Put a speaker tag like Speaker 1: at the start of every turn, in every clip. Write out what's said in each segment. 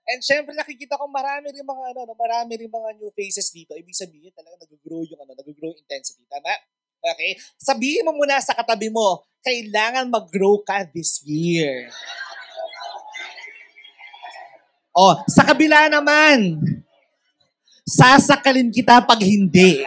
Speaker 1: And syempre nakikita ko marami rin mga marami rin mga new faces dito. Ibig sabihin talaga nag-grow yung nag-grow intensity, tama? Okay? Sabihin mo muna sa katabi mo, kailangan mag-grow ka this year. Oh, sa kabila naman, sasakalin kita pag hindi.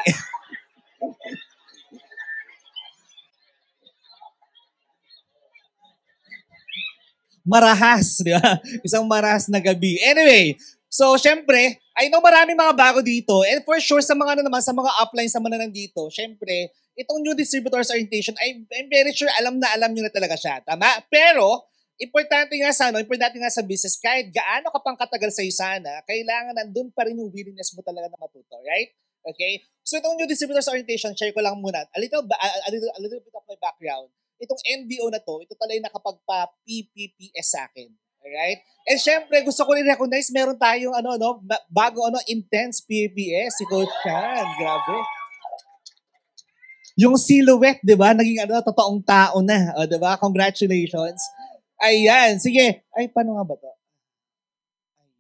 Speaker 1: Marahas, di ba? Isang marahas na gabi. Anyway, so syempre, I know marami mga bago dito. And for sure, sa mga naman, sa mga uplines naman na nandito, syempre, itong new distributors orientation, I'm very sure alam nyo na talaga siya. Tama? Pero, importante nga sa business, kahit gaano ka pang katagal sa'yo sana, kailangan nandun pa rin yung willingness mo talaga na matuto, right? Okay? So itong new distributors orientation, share ko lang muna. A little bit of my background. Itong NDO na to, ito talaga yung nakapagpa-PPPS sa akin. Alright? And syempre, gusto ko rin recognize, meron tayong bago intense PPPS, si Coach Chan. Grabe. Yung silhouette, di ba? Naging totoong tao na. O, di ba? Congratulations. Ayan. Sige. Ay, paano nga ba to?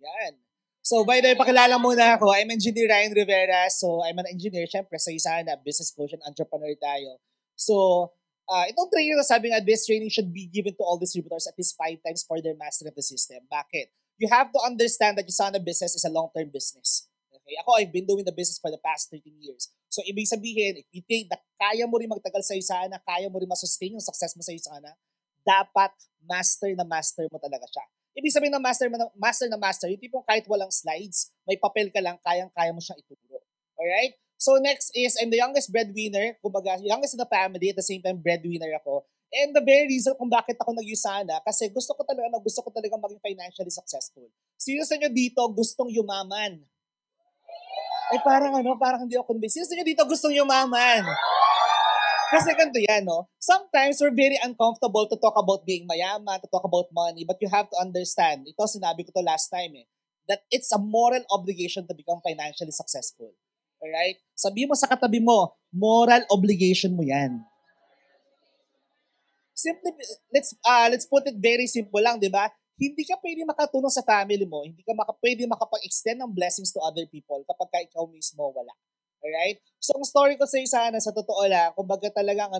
Speaker 1: Ayan. So, by the way, pakilala muna ako. I'm Engineer Ryan Rivera. So, I'm an engineer. Syempre, sa sana, business coach and entrepreneur tayo. So, itong training na sabi nga, this training should be given to all distributors at least 5 times for their mastery of the system. Bakit? You have to understand that yung sana business is a long-term business. Okay? Ako, I've been doing the business for the past 13 years. So, ibig sabihin, if you think that kaya mo rin magtagal sa sana, kaya mo rin masustain yung success mo sa sana, dapat master mo talaga siya. Ibig sabihin na master, yung tipong kahit walang slides, may papel ka lang, kayang-kaya mo siyang ituro. Alright? So next is, I'm the youngest breadwinner, kumbaga, youngest in the family, at the same time breadwinner ako. And the very reason kung bakit ako nag-USANA, kasi gusto ko talaga maging financially successful. Sino sa inyo dito gustong yumaman? Ay parang hindi ako convinced. Sino sa inyo dito gustong yumaman? Kasi ganito yan, no? Sometimes we're very uncomfortable to talk about being mayaman, to talk about money, but you have to understand, ito sinabi ko to last time that it's a moral obligation to become financially successful. Alright? Sabi mo sa katabi mo, moral obligation mo yan. Simply, let's put it very simple lang, di ba? Hindi ka pwede makatulong sa family mo, hindi ka pwede makapag-extend ng blessings to other people kapag ikaw mismo wala. Alright? So, ang story ko sa sana, sa totoo lang, kumbaga talagang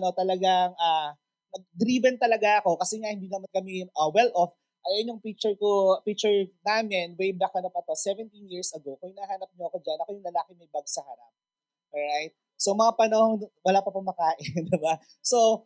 Speaker 1: driven talaga ako kasi nga hindi naman kami well-off. Ayun yung picture namin way back 17 years ago. Kung hinahanap nyo ako dyan, ako yung lalaki may bag sa harap. Alright? So, mga panahon, wala pa pong makain, diba? So,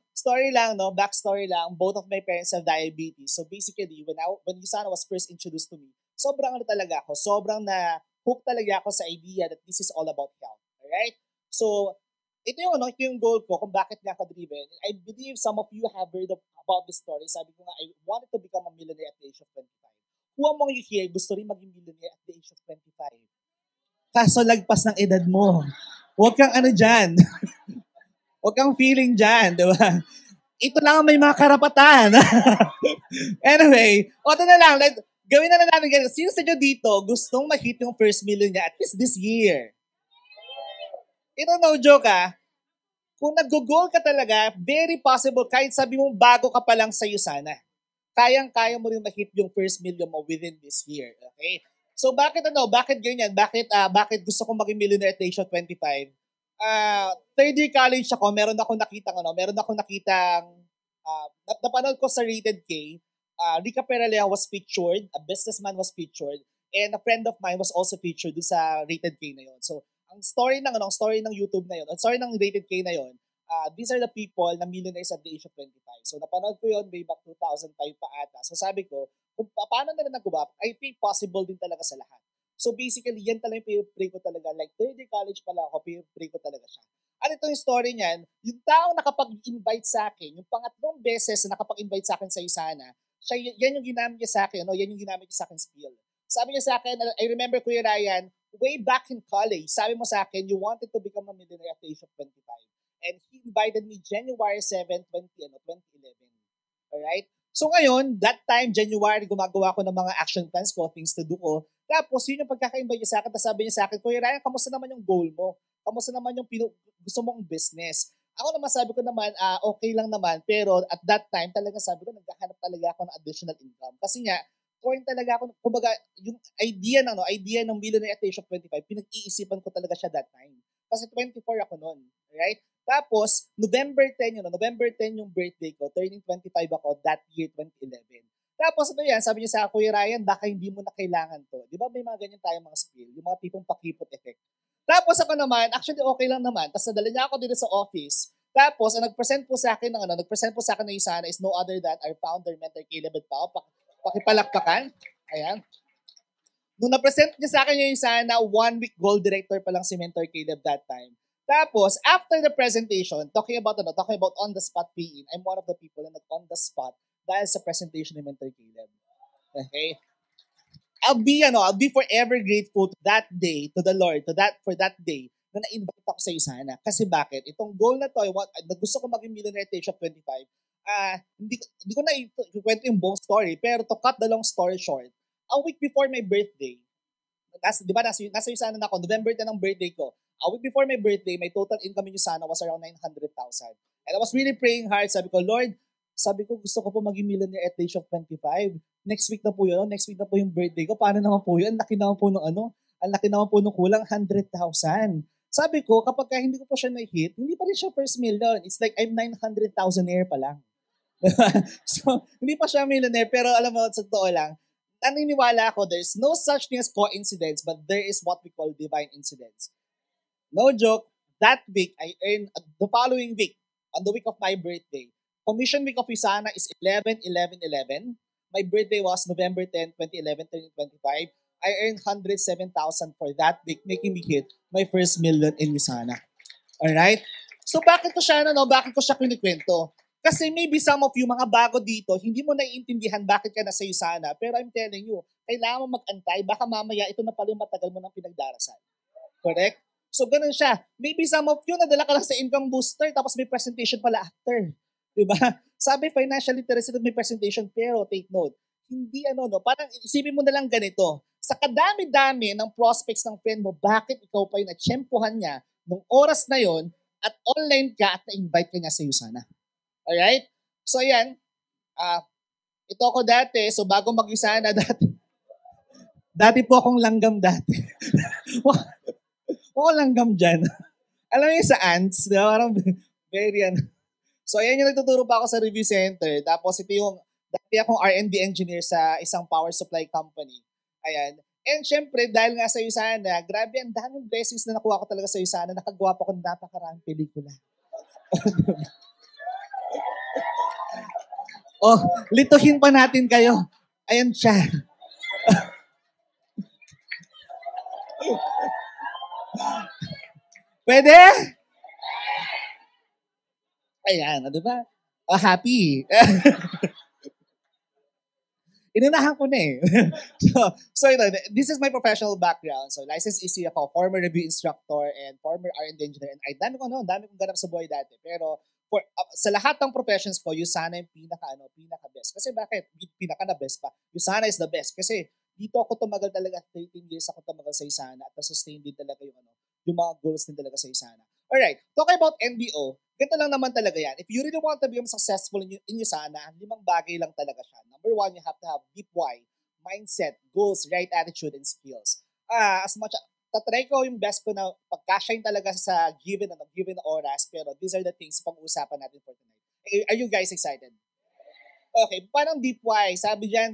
Speaker 1: backstory lang, both of my parents have diabetes. So, basically, when Yusana was first introduced to me, sobrang na-hook talaga ako sa idea that this is all about health. Alright? So, ito yung goal ko kung bakit nga ako driven. I believe some of you have heard about this story. Sabi ko nga, I wanted to become a millionaire at the age of 25. Who among you here gusto rin maging millionaire at the age of 25? Kaso lagpas ng edad mo. Huwag kang dyan. Huwag kang feeling dyan, di ba? Ito lang may mga karapatan. Anyway, ito na lang. Gawin na natin ganito. Sino sa inyo dito gustong ma-hit yung first million niya at least this year? Ito no joke kung nag-goal ka talaga, very possible, kahit sabi mo bago ka pa lang sa'yo sana, kayang-kaya mo rin ma-hit yung first million mo within this year. Okay? So bakit ganyan? Bakit gusto kong maging millionaire at the age of 25? Third year college ako, meron akong nakitang napanood ko sa Rated K, Rica Peralea was featured, a businessman was featured, and a friend of mine was also featured doon sa Rated K na yon. So, ang story ng YouTube na yon, story ng Rated K na yon, these are the people na millionaires at the age of 25. So, napanood ko yon way back 2005 pa ata. So, sabi ko, kung paano nila nagawa, I think possible din talaga sa lahat. So, basically, yan talaga yung pray ko talaga. Like, third year college pa lang ako, pray ko talaga siya. At ito yung story niyan, yung taong nakapag-invite sa akin, yung pangatlong beses na nakapag-invite sa akin sa Isana, yan yung ginamit niya sa akin, yan yung ginamit niya sa akin spiel. Sabi niya sa akin, I remember Kuya Ryan, way back in college, sabi mo sa akin, you wanted to become a millionaire at the age of 25. And he invited me January 7, 2011. Alright? So ngayon, that time, January, gumagawa ko ng mga action plans ko, things to do ko. Tapos, yun yung pagkaka-invite niya sa akin, tapos sabi niya sa akin, Kuya Ryan, kamusta naman yung goal mo? Kamusta naman yung gusto mong business? Ako naman, sabi ko naman, okay lang naman. Pero at that time, talaga sabi ko, naghahanap talaga ako ng additional income. Kasi nga, nag-corn talaga ako. Kumbaga, yung idea ng Millionaire at the age of 25, pinag-iisipan ko talaga siya that time. Kasi 24 ako noon. Right? Tapos, November 10 yung birthday ko, turning 25 ako that year, 2011. Tapos ano yan, sabi niya sa Kuya Ryan, baka hindi mo na kailangan to. Di ba may mga ganyan tayong mga spill, yung mga tipong pakipot effect. Tapos ako naman, actually okay lang naman. Tapos nadala niya ako dito sa office. Tapos, ang nag-present po sa akin ng isa na is no other than our founder, Mentor Caleb at Pao. Pakipalakpakan. Ayan. Nung na-present niya sa akin yung isa na 1 week gold director pa lang si Mentor Caleb that time. Tapos, after the presentation, talking about on-the-spot PE, I'm one of the people na nag-on-the-spot dahil sa presentation ni Mentor Caleb. Okay? I'll be forever grateful to that day, to the Lord, for that day, na na-invite ako sa Usana. Kasi bakit? Itong goal na to, gusto ko maging millionaire at the age of 25, hindi ko na ikwento yung buong story, pero to cut the long story short, a week before my birthday, nasa Usana na ako, November 10 ang birthday ko. A week before my birthday, my total income in Usana was around 900,000. And I was really praying hard. Sabi ko, Lord, gusto ko po maging millionaire at the age of 25. Next week na po yung birthday ko. Paano naman po yun? Ang laki naman po ng kulang, 100,000. Sabi ko, kapag hindi ko po siya na-hit, hindi pa rin siya first million. It's like I'm 900,000-aire pa lang. So, hindi pa siya millionaire, pero alam mo, sa totoo lang, naniniwala ako, there's no such thing as coincidence, but there is what we call divine incidents. No joke, that week, I earned, the following week, on the week of my birthday, commission week of Usana is 11-11-11. My birthday was November 10, 2011, turning 25. I earned 107,000 for that week, making me hit my first million in Usana. Alright? So bakit ko siya kinikwento? Kasi maybe some of you, mga bago dito, hindi mo naiintindihan bakit ka nasa Usana. Pero I'm telling you, kailangan mo mag-antay. Baka mamaya, ito na pala yung matagal mo ng pinagdarasal. Correct? So ganun siya. Maybe some of you, nadala ka lang sa income booster, tapos may presentation pala after. Diba? Sabi, financial literacy may presentation, pero take note, hindi parang isipin mo na lang ganito. Sa kadami-dami ng prospects ng friend mo, bakit ikaw pa yung natsyempohan niya nung oras na yon at online ka at na-invite ka niya sa Usana? Alright? So ayan, ito ako dati, so bago mag-Usana dati po akong langgam dati. Ako langgam dyan. Alam mo yung sa ants, di ba? Parang very So ayan yung nagtuturo pa ako sa review center. Tapos ito yung, dati akong R&D engineer sa isang power supply company. Ayan. And syempre, dahil nga sa Usana, grabe, ang daming blessings na nakuha ko talaga sa Usana. Nakagawa pa ko ng napakaraming pelikula. Lituhin pa natin kayo. Ayan siya. Pwede? Ayan, di ba? Happy. Inunahan ko na eh. so this is my professional background. So licensed EC ako, former review instructor and former R&D engineer. And dami kong ganap sa buhay dati. Pero sa lahat ng professions ko, Usana yung pinaka-best. Kasi bakit? Pinaka-na-best pa. Usana is the best. Kasi dito ako tumagal talaga, 13 years ako tumagal sa Usana at na-sustain din talaga yung mga goals din talaga sa Usana. Alright, talking about NBO, ganito lang naman talaga yan. If you really want to be successful in Usana, 5 bagay lang talaga siya. Number 1, you have to have deep why, mindset, goals, right attitude, and skills. Tatry ko yung best ko na pagka-shine talaga sa given oras, pero these are the things pag-uusapan natin for tonight. Are you guys excited? Okay, parang deep why. Sabi nga,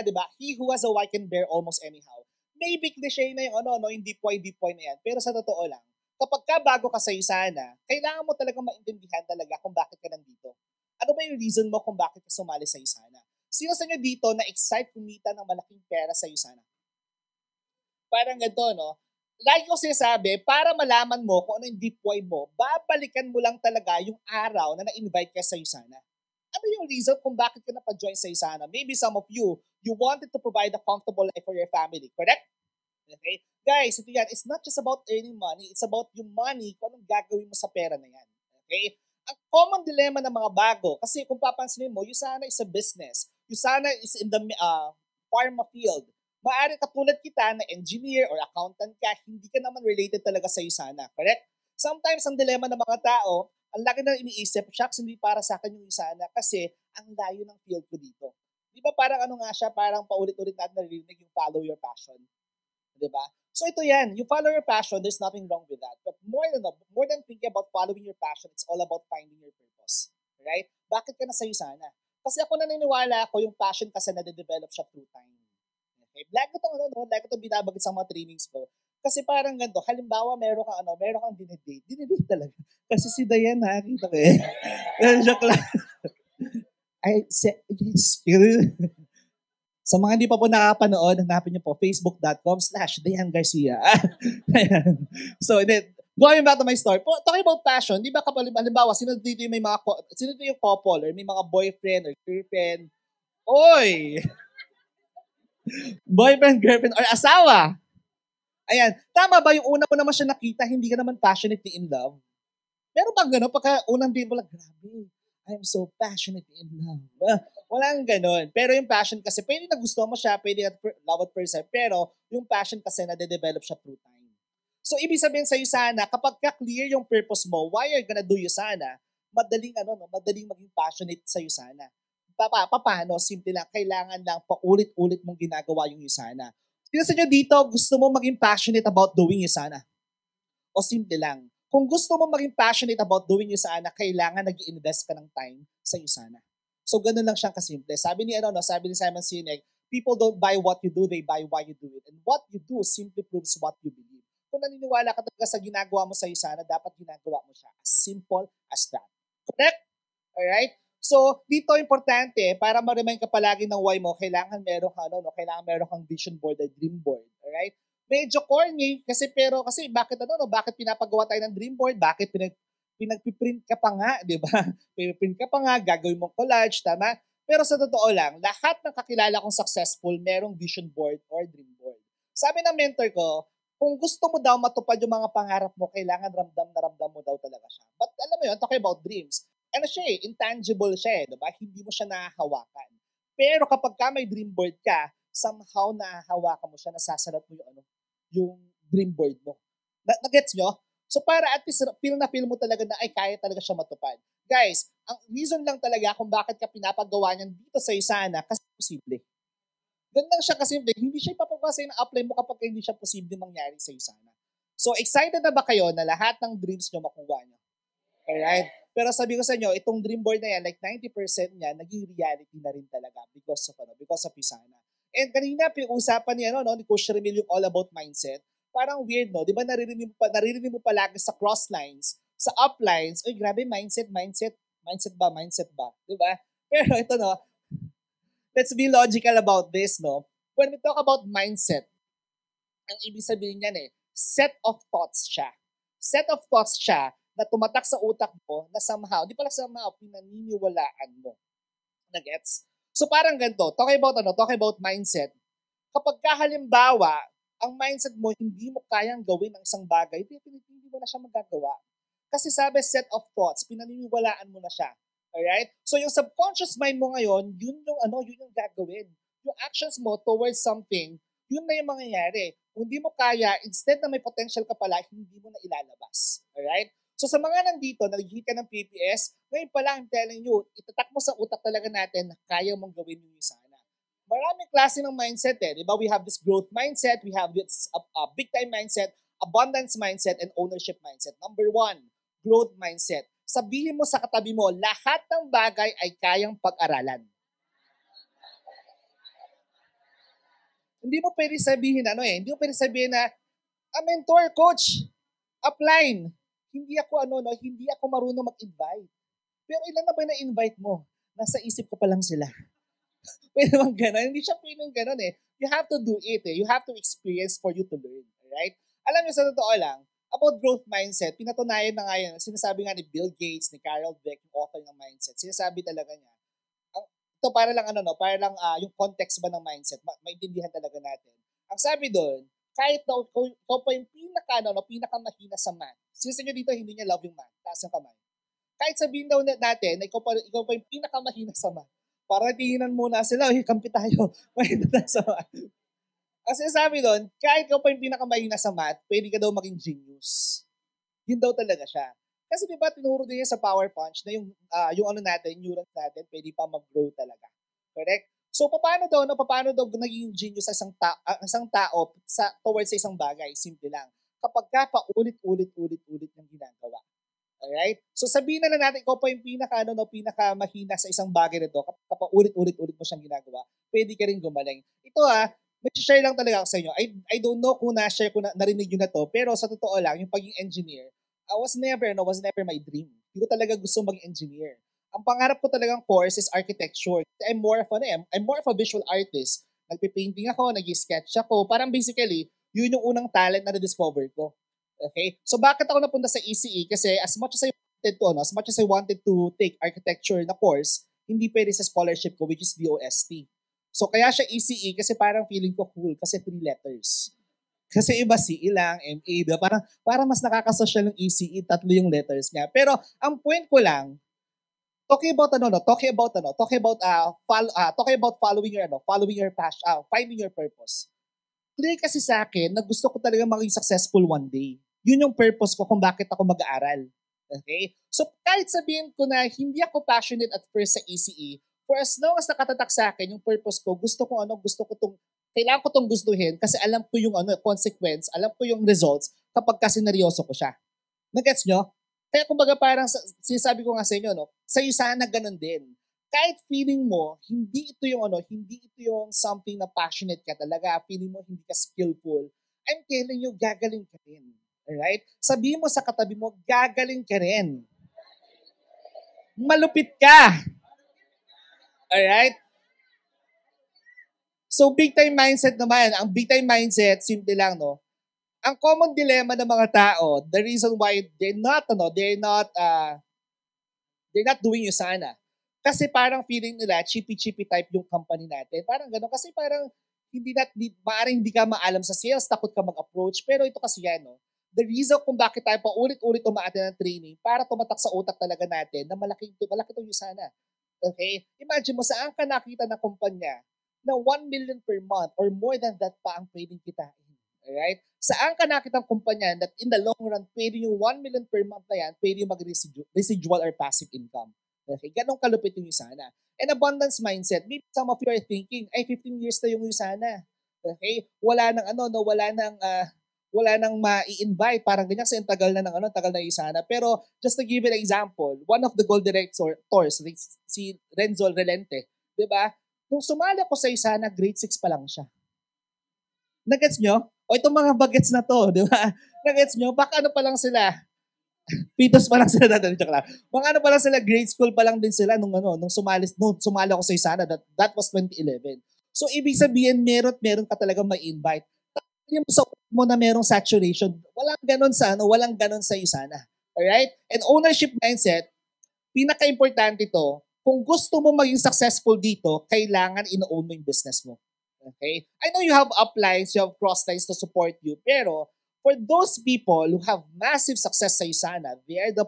Speaker 1: di ba, he who has a why can bear almost anyhow. Maybe cliche na yung yung deep why na yan. Pero sa totoo lang, kapag ka bago ka sa Usana, kailangan mo talagang maintindihan talaga kung bakit ka nandito. Ano ba yung reason mo kung bakit ka sumali sa Usana? Sino sa inyo dito na excite kumita ng malaking pera sa Usana? Parang ganito, no? Lagi ko sinasabi, para malaman mo kung ano yung deep why mo, babalikan mo lang talaga yung araw na na-invite ka sa Usana. Ano yung reason kung bakit ka napa-join sa Usana? Maybe some of you wanted to provide a comfortable life for your family, correct? Okay? Guys, ito yan, it's not just about earning money, it's about yung money, kung anong gagawin mo sa pera na yan. Okay? Ang common dilemma ng mga bago, kasi kung papansinin mo, Usana is a business. Usana is in the pharma field. Maaari katulad kita na engineer or accountant ka, hindi ka naman related talaga sa Usana, correct? Sometimes ang dilemma ng mga tao, ang laki na iniisip, shucks, hindi para sa akin yung Usana kasi ang layo ng field ko dito. Di ba parang ano nga siya, parang paulit-ulit natin narinig yung follow your passion. Di ba? So ito yan, you follow your passion, there's nothing wrong with that. But more than thinking about following your passion, it's all about finding your purpose. Right? Bakit ka nasa'yo sana? Kasi ako naniniwala ako yung passion kasi nade-develop siya through time. Okay? Lagi ko binabagit sa mga trainings ko. Kasi parang ganito, halimbawa meron kang dinedate talaga. Kasi si Dayan nakita ko eh. Joke lang. Yes. Sa mga hindi pa po nakapanood, hanapin niyo po facebook.com/Dayan Garcia. So, then, going back to my story, talking about passion, di ba kapag halimbawa, sino dito yung couple or may mga boyfriend or girlfriend? Oy! Boyfriend, girlfriend, or asawa? Ayan, tama ba yung una mo naman siya nakita, hindi ka naman passionately in love? Meron bang gano'n? Pagka unang day mo lang, grabe, I'm so passionately in love. Walang gano'n. Pero yung passion kasi, pwede na gusto mo siya, pwede na love at first sight, pero yung passion kasi nade-develop siya through time. So, ibig sabihin sa'yo sana, kapag ka-clear yung purpose mo, why you're gonna do you sana, madaling maging passionate sa'yo sana. Paano? Simple lang. Kailangan lang paulit-ulit mong ginagawa yung sana. Sino sa inyo dito gusto mo maging passionate about doing yung sana? O simple lang. Kung gusto mo maging passionate about doing yung sana, kailangan nag-i-invest ka ng time sa yung sana. So, ganun lang siyang kasimple. Sabi ni Simon Sinek, people don't buy what you do, they buy why you do it. And what you do simply proves what you believe. Kung naniniwala ka talaga sa ginagawa mo sa iyo sana, dapat ginagawa mo siya. As simple as that. Correct? Alright? So, dito importante, para ma-remind ka palagi ng why mo, kailangan meron kang vision board or dream board. Alright? Medyo corny kasi bakit pinapagawa tayo ng dream board? Bakit pinagpiprint ka pa nga, di ba? Piprint ka pa nga, gagawin mong collage, tama? Pero sa totoo lang, lahat ng kakilala kong successful, merong vision board or dream board. Sabi ng mentor ko, kung gusto mo daw matupad yung mga pangarap mo, kailangan ramdam na ramdam mo daw talaga siya. But alam mo yun, talking about dreams, intangible siya diba? Hindi mo siya nahahawakan. Pero kapag ka may dream board ka, somehow nahahawakan mo siya, nasasalat mo yung dream board mo. Nagets nyo? So para at least feel mo talaga na kaya talaga siya matupad. Guys, ang reason lang talaga kung bakit ka pinapagawa niyan dito sa Isana, kasi posible. Ganun lang siya kasimple. Hindi siya ipapagawa sa'yo ng apply mo kapag hindi siya posible mangyari sa Isana. So excited na ba kayo na lahat ng dreams nyo makuha nyo? Alright? Pero sabi ko sa inyo, itong dream board na yan, like 90% niya, naging reality na rin talaga because of Isana. And kanina, pinag-usapan ni Coach Remil yung all about mindset. Parang weird, no? Di ba naririnig mo palagi sa crosslines, sa uplines, grabe, mindset ba? Di ba? Pero ito, no? Let's be logical about this, no? When we talk about mindset, ang ibig sabihin niyan set of thoughts siya. Set of thoughts siya na tumatak sa utak mo na somehow, pinaniniwalaan mo. Nagets? So parang ganito, talking about mindset. Kapag halimbawa, ang mindset mo, hindi mo kayang gawin ang isang bagay, hindi mo na siya magagawa. Kasi sabi, set of thoughts, pinaniniwalaan mo na siya. Alright? So yung subconscious mind mo ngayon, yun yung gagawin. Yung actions mo towards something, yun na yung mangyayari. Kung hindi mo kaya, instead na may potential ka pala, hindi mo na ilalabas. Alright? So sa mga nandito, nag-hit ka ng PPS, ngayon pala, I'm telling you, itatak mo sa utak talaga natin na kaya mong gawin yung sana. Maraming klase ng mindset di ba? We have this growth mindset, we have this big time mindset, abundance mindset, and ownership mindset. Number 1, growth mindset. Sabihin mo sa katabi mo, lahat ng bagay ay kayang pag-aralan. Hindi mo pwede sabihin hindi mo pwede sabihin na, mentor, coach, upline, hindi ako marunong mag-invite. Pero ilan na ba na-invite mo? Nasa isip ko pa lang sila. Pwede bang gano'n? Hindi siya pwedeng gano'n You have to do it You have to experience for you to learn. Alright? Alam niyo, sa totoo lang, about growth mindset, pinatunayan na nga yan. Sinasabi nga ni Bill Gates, ni Carol Dweck, yung author ng mindset. Sinasabi talaga niya, ito para lang yung context ba ng mindset, maintindihan talaga natin. Ang sabi doon, kahit daw ikaw pa yung pinakamahina sa math. Sino sa inyo dito hindi niya love yung math? Taas ang kamay. Kahit sabihin daw natin na ikaw pa yung pinakamahina sa math. Para tingnan muna sila, kampi tayo. Mahina na sa math. Kasi sabi doon, kahit ikaw pa yung pinakamahina sa math, pwede ka daw maging genius. Yun daw talaga siya. Kasi di ba tinuro din sa Power Punch na yung neurons natin, pwede pa mag-grow talaga. Correct? So paano daw naging genius sa isang tao towards sa isang bagay? Simple lang. Kapag ka paulit-ulit yung ginagawa. Alright? So sabihin na lang natin, ikaw pa yung pinaka mahina sa isang bagay na to, kapag ulit-ulit mo siyang ginagawa, pwede ka rin gumaling. Ito may share lang talaga ako sa inyo. I don't know kung na-share ko narinig yun na to, pero sa totoo lang, yung pagiging engineer, was never my dream. Hindi ko talaga gusto maging engineer. Ang pangarap ko talagang course is architecture. I'm more of a visual artist. Nagpe-painting ako, nag-sketch ako. Parang basically, yun yung unang talent na na-discover ko. Okay? So bakit ako napunta sa ECE? Kasi as much as I wanted to take architecture na course, hindi pwede sa scholarship ko, which is DOST. So kaya siya ECE kasi parang feeling ko cool kasi 3 letters. Kasi iba CE lang, MA, diba? Parang mas nakakasosyal ng ECE, 3 yung letters niya. Pero ang point ko lang, talking about following your passion, finding your purpose. Clear kasi sa akin na gusto ko talaga maging successful one day. Yun yung purpose ko kung bakit ako mag-aaral. Okay? So kahit sabihin ko na hindi ako passionate at first sa ECE, for as long as nakatatak sa akin yung purpose ko, kailangan ko tong gustuhin kasi alam ko yung consequence, alam ko yung results kapag kasi seryoso ko siya. Nagets nyo? Kaya kumbaga parang sinasabi ko nga sa inyo, sa'yo sana ganun din. Kahit feeling mo, hindi ito yung something na passionate ka talaga, feeling mo hindi ka skillful, I'm telling you, gagaling ka rin. Alright? Sabihin mo sa katabi mo, gagaling ka rin. Malupit ka. Alright? So, big time mindset naman. Ang big time mindset, simple lang, ang common dilemma ng mga tao, the reason why they're not doing USANA. Kasi parang feeling nila, chippy-chippy type yung company natin. Parang gano'n. Kasi parang maaaring hindi ka maalam sa sales, takot ka mag-approach. Pero ito kasi yan, the reason kung bakit tayo pa ulit-ulit umaattend ng training para tumatak sa utak talaga natin na malaki itong USANA. Okay? Imagine mo, saan ka nakita na kumpanya na 1 million per month or more than that pa ang pwedeng kitain. Alright? Saan ka nakita ng kumpanya that in the long run, pwede yung 1 million per month na yan, pwede yung mag-residual or passive income. Okay? Ganong kalupit yung USANA. And abundance mindset, maybe some of you are thinking, 15 years na yung USANA. Okay? Wala nang ma-i-invite, parang ganyan kasi tagal na USANA. Pero just to give you an example, one of the gold directors, si Renzo Relente, di ba? Nung sumali ako sa USANA, grade 6 pa lang siya. Nagets nyo? O itong mga bagets na to, di ba? Nagets nyo? Baka pa lang sila? Pitos pa lang sila dati. Mga pa lang sila, grade school pa lang din sila nung sumali ako sa USANA. That was 2011. So, ibig sabihin, meron ka talagang ma-invite. Hindi mo sa mo na merong saturation. Walang ganon sa USANA. Alright? And ownership mindset, pinaka-importante ito, kung gusto mo maging successful dito, kailangan ino-own mo yung business mo. Okay? I know you have uplines, you have crosslines to support you, pero for those people who have massive success sa USANA, they're the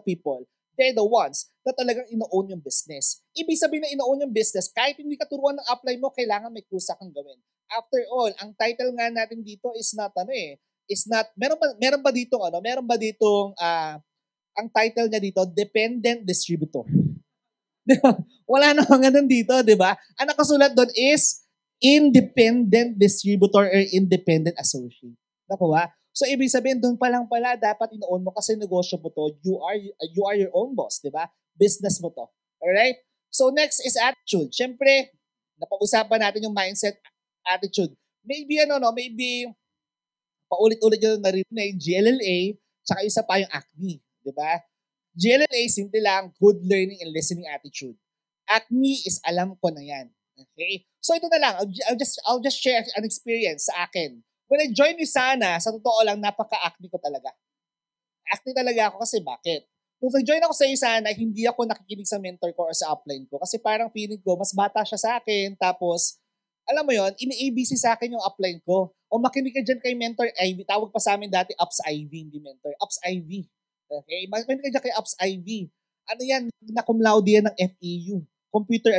Speaker 1: ones na talagang ino-own yung business. Ibig sabihin na ino-own yung business, kahit hindi ka turuan ng upline mo, kailangan may kusa kang gawin. After all, ang title nga natin dito is not meron ba ditong ang title niya dito, dependent distributor. Wala namang ganun dito, di ba? Ang nakasulat doon is independent distributor or independent associate. Nakuha? So, ibig sabihin, doon pa lang pala, dapat ino-own mo kasi negosyo mo to. You are your own boss, di ba? Business mo to. Alright? So, next is attitude. Siyempre, napag-usapan natin yung mindset, attitude. Maybe paulit-ulit yung narinig, GLLA, tsaka isa pa yung ACME. Di ba? GLLA, simple lang, good learning and listening attitude. ACME is alam ko na yan. Okay? So ito na lang, I'll just share an experience sa akin. When I joined USANA, sa totoo lang, napaka-ACME ko talaga. ACME talaga ako kasi bakit? Nung nag-join ako sa USANA, hindi ako nakikinig sa mentor ko or sa upline ko kasi parang feeling ko, mas bata siya sa akin, tapos, alam mo yon, ini-ABC sa akin yung upline ko. O makinig ka dyan kay mentor Ivy, tawag pa sa amin dati, Ups Ivy, hindi mentor, Ups Ivy. Okay? Makinig ka dyan kay Ups Ivy. Ano yan, na cum laude yan ng FEU. Computer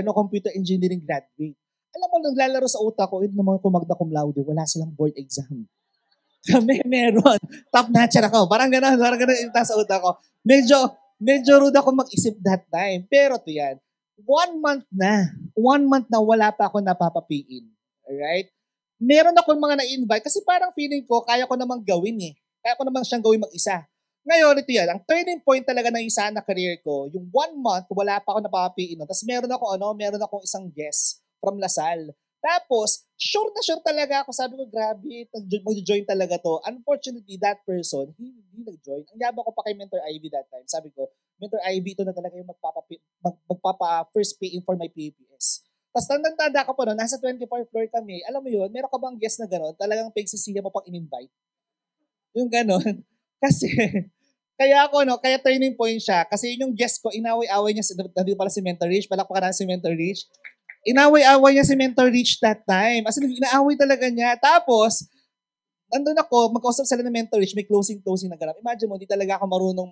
Speaker 1: engineering graduate. Alam mo, naglalaro sa utak ko, naman kung magna cum laude, wala silang board exam. Kami meron. Top notcher ako. Parang ganun yung sa utak ko. Medyo rude ako mag-isip that time. Pero to yan. 1 month na. 1 month na wala pa ako napapapiin. Alright? Meron ako mga na-invite kasi parang feeling ko kaya ko namang gawin eh. Kaya ko namang siyang gawin mag-isa. Ngayon, ito yan. Ang turning point talaga ng isa na career ko, yung 1 month, wala pa ako napapapiin. Tapos meron akong isang guest from Lasal. Tapos, sure na sure talaga ako. Sabi ko, grabe, mag-join talaga to. Unfortunately, that person, hindi nag-join. Ang yabang ko pa kay Mentor Ivy that time. Sabi ko, Mentor Ivy, ito na talaga yung magpapa-first paying for my PPS. Tapos tanda ko pa noon, nasa 24th floor kami. Alam mo yun, meron ka bang guest na gano'n? Talagang pagsisiya mo pang in-invite. Yung gano'n. Kasi, kaya turning point siya. Kasi yun yung guest ko, inaway-away niya, nandito pala si Mentor Rich, palakpakan na si Mentor Rich. Inaway-away niya si Mentor Rich that time. As in, inaaway talaga niya. Tapos, nandun ako, magkausap sila ng Mentor Rich, may closing na ganap. Imagine mo, hindi talaga ako marunong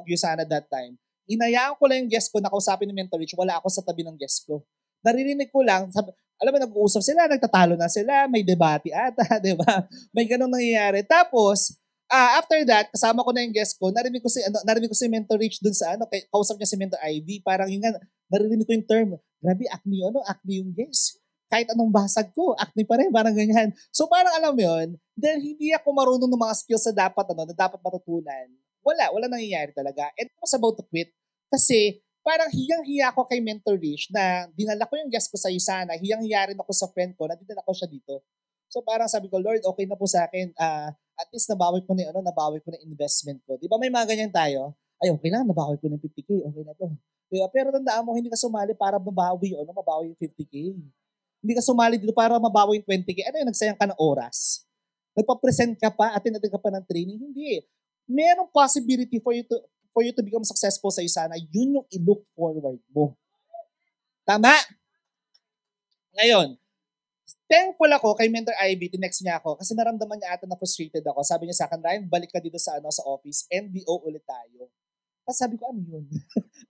Speaker 1: mag-Yusana that time. Inayaan ko lang yung guest ko, nakausapin ni Mentor Rich, wala ako sa tabi ng guest ko. Naririnig ko lang, alam mo, nag-uusap sila, nagtatalo na sila, may debate ata, di ba? May ganun nangyayari. Tapos, after that, kasama ko na yung guest ko, narinig ko si Mentor Rich dun sa kausap niya si Mentor Ivy, parang yung naririnig ko yung term, grabe, acne yung guest. Kahit anong basag ko, acne pa rin, parang ganyan. So parang alam mo yun, dahil hindi ako marunong ng mga skills na dapat matutunan, wala nangyayari talaga. And I was about to quit. Kasi parang hiyang-hiya ako kay Mentor Rich na dinala ko yung guest ko sa Yusana, hiyang-hiya rin ako sa friend ko na dinala ko siya dito. So parang sabi ko, Lord, okay na po sa akin. At least nabawi ko na investment ko. Di ba may mga ganyan tayo? Ay, okay lang, nabawi ko ng 50K, okay na to. Diba? Pero tandaan mo, hindi ka sumali para mabawi yung 50K. Hindi ka sumali dito para mabawi yung 20K. Ano yung nagsayang ka ng oras? Nagpa-present ka pa, attend ka pa ng training? Hindi. Merong possibility for you to become successful sa Yusana, yun yung i-look forward mo. Tama? Ngayon, thankful ako kay Mentor Ivy, tinext niya ako kasi naramdaman niya ata na frustrated ako. Sabi niya sa akin, Ryan, balik ka dito sa office, NBO ulit tayo. Tapos sabi ko, ano yun?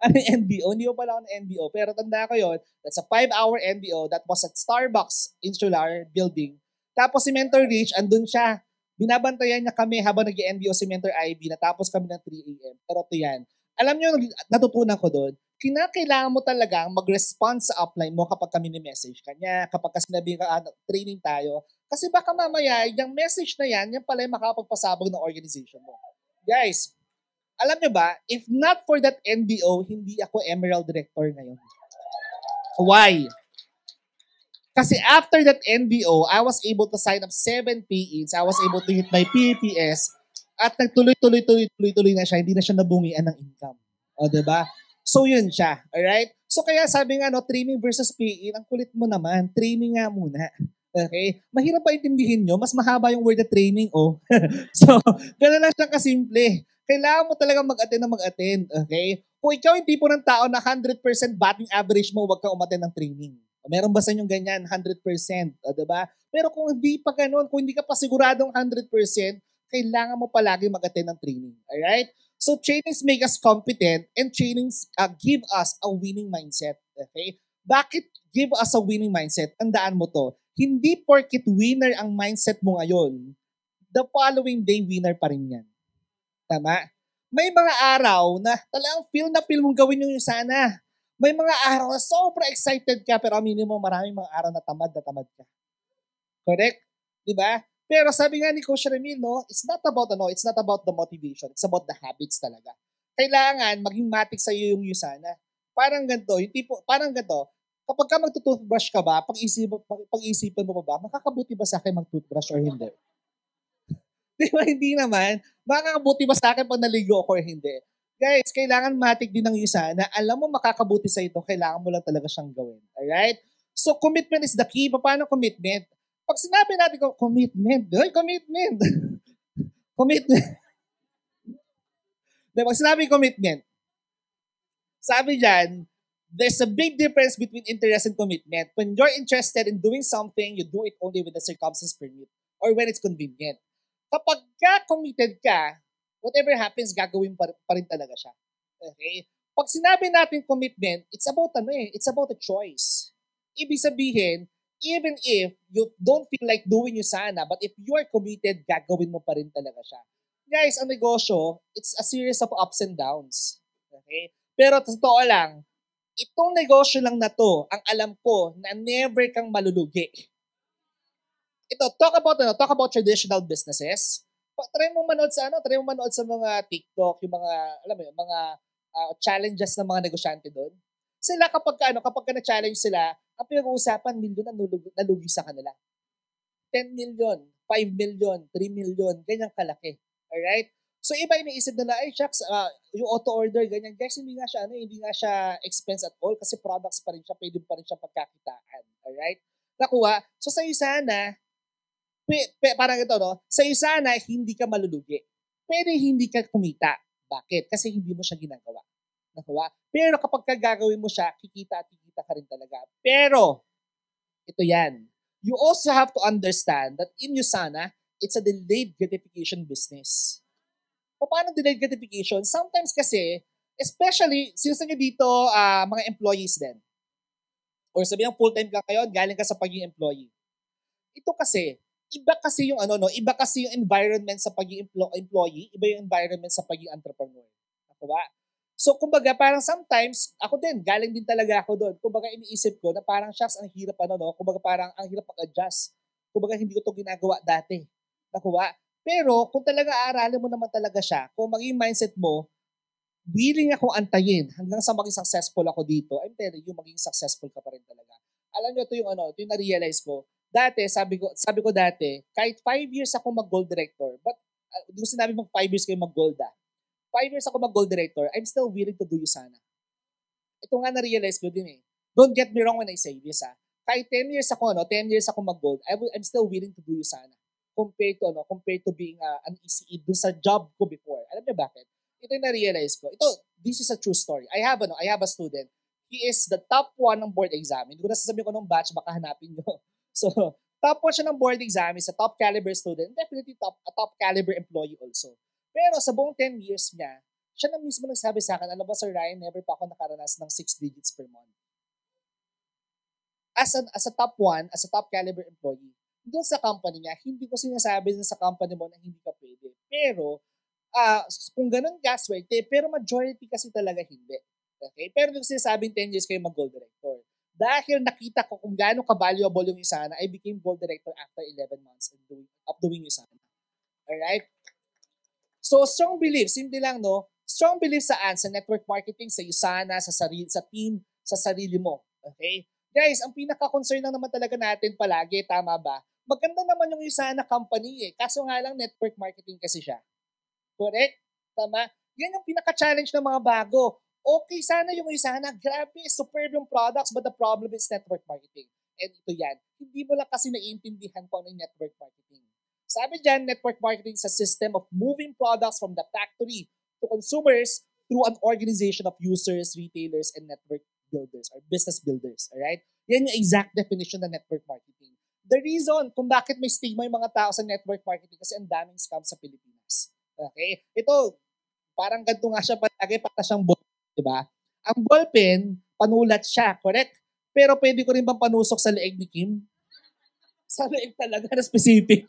Speaker 1: Ano yung NBO? Hindi ko pala ako ng NBO. Pero tanda ko yun, that's a 5-hour NBO that was at Starbucks Insular Building. Tapos si Mentor Rich, andun siya. Binabantayan niya kami habang nag-NBO si Mentor Ivy. Natapos kami ng 3 a.m. Pero ito yan. Alam niyo, natutunan ko doon, kinakailangan mo talagang mag-respond sa upline mo kapag kami ni-message ka niya, kapag sinabi ka, training tayo. Kasi baka mamaya, yung message na yan pala yung makapagpasabog ng organization mo. Guys, alam nyo ba, if not for that NBO, hindi ako Emerald Director ngayon. Why? Kasi after that NBO, I was able to sign up 7 PEs. I was able to hit my PPS. At nagtuloy-tuloy na siya. Hindi na siya nabungian ng income. O, diba? So, yun siya. Alright? So, kaya sabi nga, training versus PE, ang kulit mo naman, training nga muna. Okay? Mahirap pa intindihin nyo. Mas mahaba yung word na training, oh. So, gano'n lang siya kasimple. Kailangan mo talaga mag-attend. Okay? Kung ikaw yung tipo ng tao na 100% batting average mo, huwag kang umattend ng training. Meron ba sa inyong ganyan? 100%. Diba? Pero kung hindi pa ganun, kung hindi ka pa siguradong 100%, kailangan mo palagi mag-attend ng training. Alright? So, trainings make us competent and trainings give us a winning mindset. Okay? Bakit give us a winning mindset? Tandaan mo to. Hindi porket winner ang mindset mo ngayon, the following day winner pa rin yan. Tama? May mga araw na talagang feel mong gawin yung sana. May mga araw na sobrang excited ka pero aminin mo maraming mga araw na tamad ka. Correct? Diba? Pero sabi nga ni Coach Ramil, it's not about the motivation. It's about the habits talaga. Kailangan maging matik sa iyo yung Yusana. Parang ganito, kapag ka magtutoothbrush ka ba, pag-isipan mo ba, makakabuti ba sa akin mag-toothbrush or hindi? Di ba, hindi naman. Makakabuti ba sa akin pag naligo ako or hindi? Guys, kailangan matik din ng Yusana. Alam mo makakabuti sa ito, kailangan mo lang talaga siyang gawin. Alright? So, commitment is the key. Paano commitment? Pag sinabi natin commitment. Commitment. Pag sinabi commitment, sabi dyan, there's a big difference between interest and commitment. When you're interested in doing something, you do it only when the circumstances permit or when it's convenient. Kapag committed ka, whatever happens, gagawin pa rin talaga siya. Okay? Pag sinabi natin commitment, it's about a choice. Ibig sabihin, even if you don't feel like doing Yusana, but if you are committed, gagawin mo pa rin talaga siya. Guys, ang negosyo, it's a series of ups and downs. Okay? Pero totoo lang, Itong negosyo lang na to, ang alam ko na never kang malulugi. Ito, talk about traditional businesses. Try mo manood sa try mo manood sa mga TikTok, yung mga, alam mo yun, mga challenges ng mga negosyante doon. Sila kapag ka na-challenge sila, ang pinag-uusapan, milyon ang nalugi sa kanila. 10 million, 5 million, 3 million, ganyan kalaki. Alright? So iba iniisip nila, ay shucks, yung auto-order, ganyan. Guys, hindi nga siya expense at all kasi products pa rin siya, pwede pa rin siya pagkakitaan. Alright? Nakuha? So sa'yo sana, parang ito, no? Sa'yo sana, hindi ka malulugi. Pero hindi ka kumita. Bakit? Kasi hindi mo siya ginagawa. Nakuha? Pero kapag gagawin mo siya, kikita at kikita ka rin talaga. Pero, ito yan. You also have to understand that in Usana, it's a delayed gratification business. Paano delayed gratification? Sometimes kasi, especially, since nyo dito, mga employees din. Or sabihin full-time ka ngayon, galing ka sa pagiging employee. Ito kasi, iba kasi yung environment sa pagiging employee, iba yung environment sa pagiging entrepreneur. Ako ba? So, kumbaga, parang sometimes, ako din, galing din talaga ako doon. Kumbaga, iniisip ko na parang, shucks, ang hirap Kumbaga, parang, ang hirap mag-adjust. Kumbaga, hindi ko to ginagawa dati. Nakuha? Pero, kung talaga aaralin mo naman talaga siya, kung maging mindset mo, willing akong antayin hanggang sa maging successful ako dito, I'm telling you, maging successful ka pa rin talaga. Alam nyo, ito yung na-realize ko. Dati, sabi ko dati, kahit 5 years ako mag-gold director, but, hindi ko sinabi mag 5 years kayo mag-gold 5 years ako mag-gold director, I'm still willing to do Usana. Ito nga na-realize ko din eh. Don't get me wrong when I say this Kahit 10 years ako, 10 years ako mag-gold, I'm still willing to do Usana. Compared to being an ECE dun sa job ko before. Alam niyo bakit? Ito yung na-realize ko. This is a true story. I have a student. He is the top 1 ng board exam. Hindi ko na sasabihin ko ng batch, baka hanapin nyo. So, top 1 siya ng board exam. He's a top caliber student. Definitely a top caliber employee also. Pero sa buong 10 years niya, siya na mismo nagsabi sa akin, alam ba Sir Ryan, never pa ako nakaranas ng 6 digits per month. As a top 1, as a top caliber employee, doon sa company niya, hindi ko sinasabi sa company mo na hindi ka pwede. Pero, kung ganun ka, swerte, pero majority kasi talaga hindi. Okay? Pero yung sinasabing 10 years kayo mag-gold director. Dahil nakita ko kung gaano ka-valuable yung Usana, I became gold director after 11 months of doing Usana. Alright? So, strong beliefs, hindi lang, no? Strong beliefs saan? Sa network marketing, sa Usana, sa team, sa sarili mo. Okay? Guys, ang pinaka-concern lang naman talaga natin palagi, tama ba? Maganda naman yung Usana company eh. Kaso nga lang, network marketing kasi siya. Correct? Tama? Yan yung pinaka-challenge ng mga bago. Okay, sana yung Usana. Grabe, superb yung products, but the problem is network marketing. And ito yan. Hindi mo lang kasi naiintindihan kung ano yung network marketing. Sabi dyan, network marketing is a system of moving products from the factory to consumers through an organization of users, retailers, and network builders or business builders. Alright? Yan yung exact definition ng network marketing. The reason kung bakit may stigma yung mga tao sa network marketing kasi ang daming scam sa Pilipinas. Okay? Ito, parang ganito nga siya palagi, para siyang ballpen, di ba? Ang ballpen, panulat siya, correct? Pero pwede ko rin bang panusok sa leeg ni Kim? Sa leeg talaga na specific.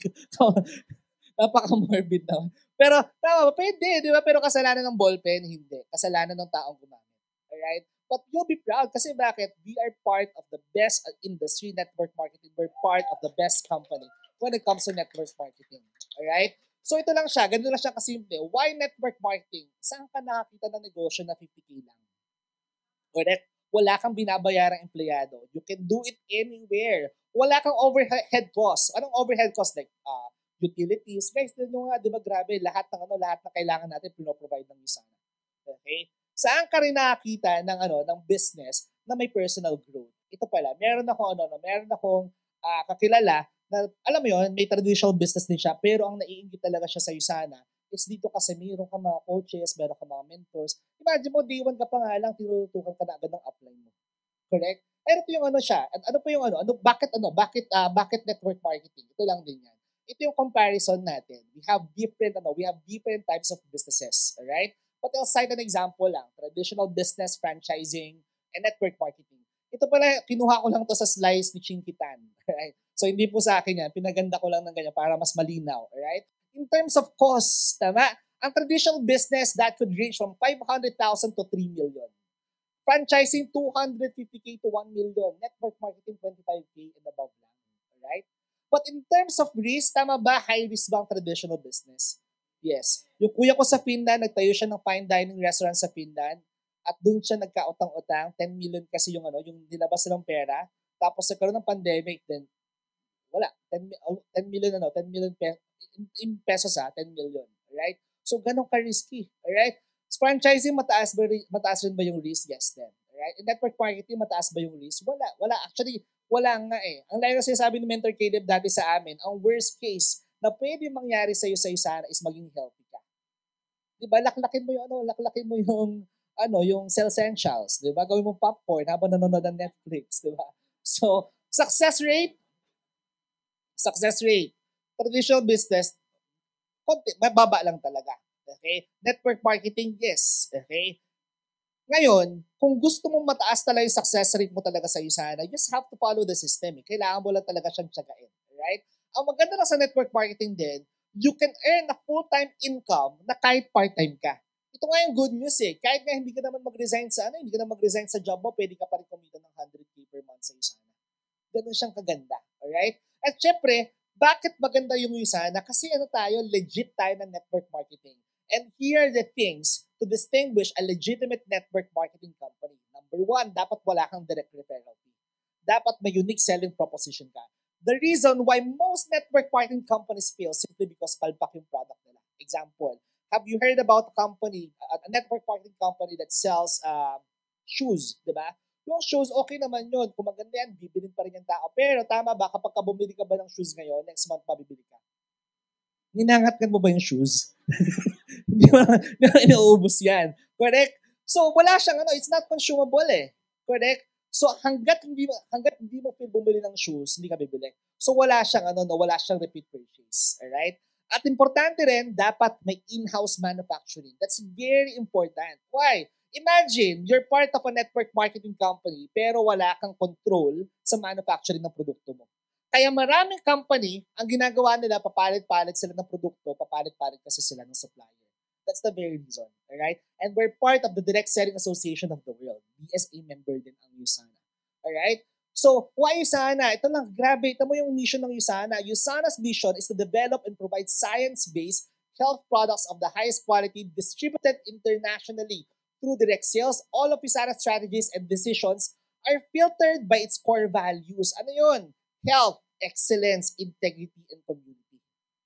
Speaker 1: Napaka-morbid naman. Pero, tama, pwede, di ba? Pero kasalanan ng ballpen, hindi. Kasalanan ng taong gumamit. Alright? But you'll be proud kasi bakit? We are part of the best industry, network marketing. We're part of the best company when it comes to network marketing. Alright? So ito lang siya, ganito lang siya kasimple. Why network marketing? Saan ka nakakita ng negosyo na 50K lang? Correct? Wala kang binabayarang empleyado. You can do it anywhere. Wala kang overhead cost. Anong overhead cost? Like, utilities. Guys, nyo nga, di ba grabe, lahat ng kailangan natin pinoprovide ng Usana. Okay? Saan ka rin nakakita ng business na may personal growth? Ito pala, meron akong kakilala na, alam mo yon, may traditional business din siya, pero ang naiinggit talaga siya sa Usana is dito kasi meron ka mga coaches, meron ka mga mentors. Imagine mo, day one ka pa nga lang, tinutukan ka na agad ng upline mo. Correct? Pero ito yung siya. At ano po yung bakit network marketing? Ito lang din yan. Ito yung comparison natin. We have different types of businesses. Alright? But I'll cite an example lang. Traditional business, franchising, and network marketing. Ito pala, kinuha ko lang to sa slides ni Chinky Tan. Alright? So, hindi po sa akin yan. Pinaganda ko lang ng ganyan para mas malinaw. Alright? In terms of cost, tama? Ang traditional business, that could range from 500,000 to 3 million. Franchising 250K to 1 million. Network marketing 25K and above lang. Alright? But in terms of risk, tama ba high risk ba ang traditional business? Yes. Yung kuya ko sa Finland, nagtayo siya ng fine dining restaurant sa Finland at doon siya nagkautang-utang, 10 million kasi yung nilabas nilang pera. Tapos nagkaroon ng pandemic, then wala. 10 million 10 million in pesos 10 million. Alright? So, ganun ka-risky. Alright? Franchising, mataas rin ba yung risk? Yes, then. Alright? In network marketing, mataas ba yung risk? Wala. Wala. Actually, wala nga eh. Ang lagi kasi sabi ni Mentor Caleb dati sa amin, ang worst case na pwede mangyari sa'yo sa sana is maging healthy ka. Diba? Laklakin mo yung Cell Essentials. Diba? Gawin mo popcorn habang nanonood ng Netflix. Diba? So, success rate, traditional business, mababa lang talaga. Okay? Network marketing, yes. Okay? Ngayon, kung gusto mong mataas talaga yung success rate mo talaga sa sana, you just have to follow the system. Kailangan mo lang talaga siyang tiyagain. Right? Ang maganda lang sa network marketing din, you can earn a full-time income na kahit part-time ka. Ito nga yung good news eh. Kahit nga hindi ka naman mag-resign sa job mo, pwede ka pa rin kumita ng 100K per month sa sana. Ganun siyang kaganda. Alright? At syempre, bakit maganda yung Usana? Kasi legit tayo ng network marketing. And here are the things to distinguish a legitimate network marketing company. Number one, dapat wala kang direct referral fee. Dapat may unique selling proposition ka. The reason why most network marketing companies fail simply because palpak yung product nila. Example, have you heard about a network marketing company that sells shoes, di ba? Yung shoes, okay naman yun. Kung maganda yan, bibilin pa rin yung tao. Pero tama ba, kapag bumili ka ba ng shoes ngayon, next month pa bibili ka? Ninangatkan mo ba yung shoes? Hindi mo inaubos yan. Correct? So, wala siyang it's not consumable eh. Correct? So, hanggat hindi mo feel bumili ng shoes, hindi ka bibili. So, wala siyang wala siyang repeat purchase. Alright? At importante rin, dapat may in-house manufacturing. That's very important. Why? Imagine, you're part of a network marketing company pero wala kang control sa manufacturing ng produkto mo. Kaya maraming company, ang ginagawa nila, papalit-palit sila ng produkto, papalit-palit kasi sila ng supplier. That's the very reason. Alright? And we're part of the Direct Selling Association of the World. BSA member din ang Usana. Alright? So, why Usana? Ito lang, grabe. Ito mo yung mission ng Usana. Usana's mission is to develop and provide science-based health products of the highest quality distributed internationally through direct sales. All of Usana's strategies and decisions are filtered by its core values. Ano yun? Health, excellence, integrity, and community.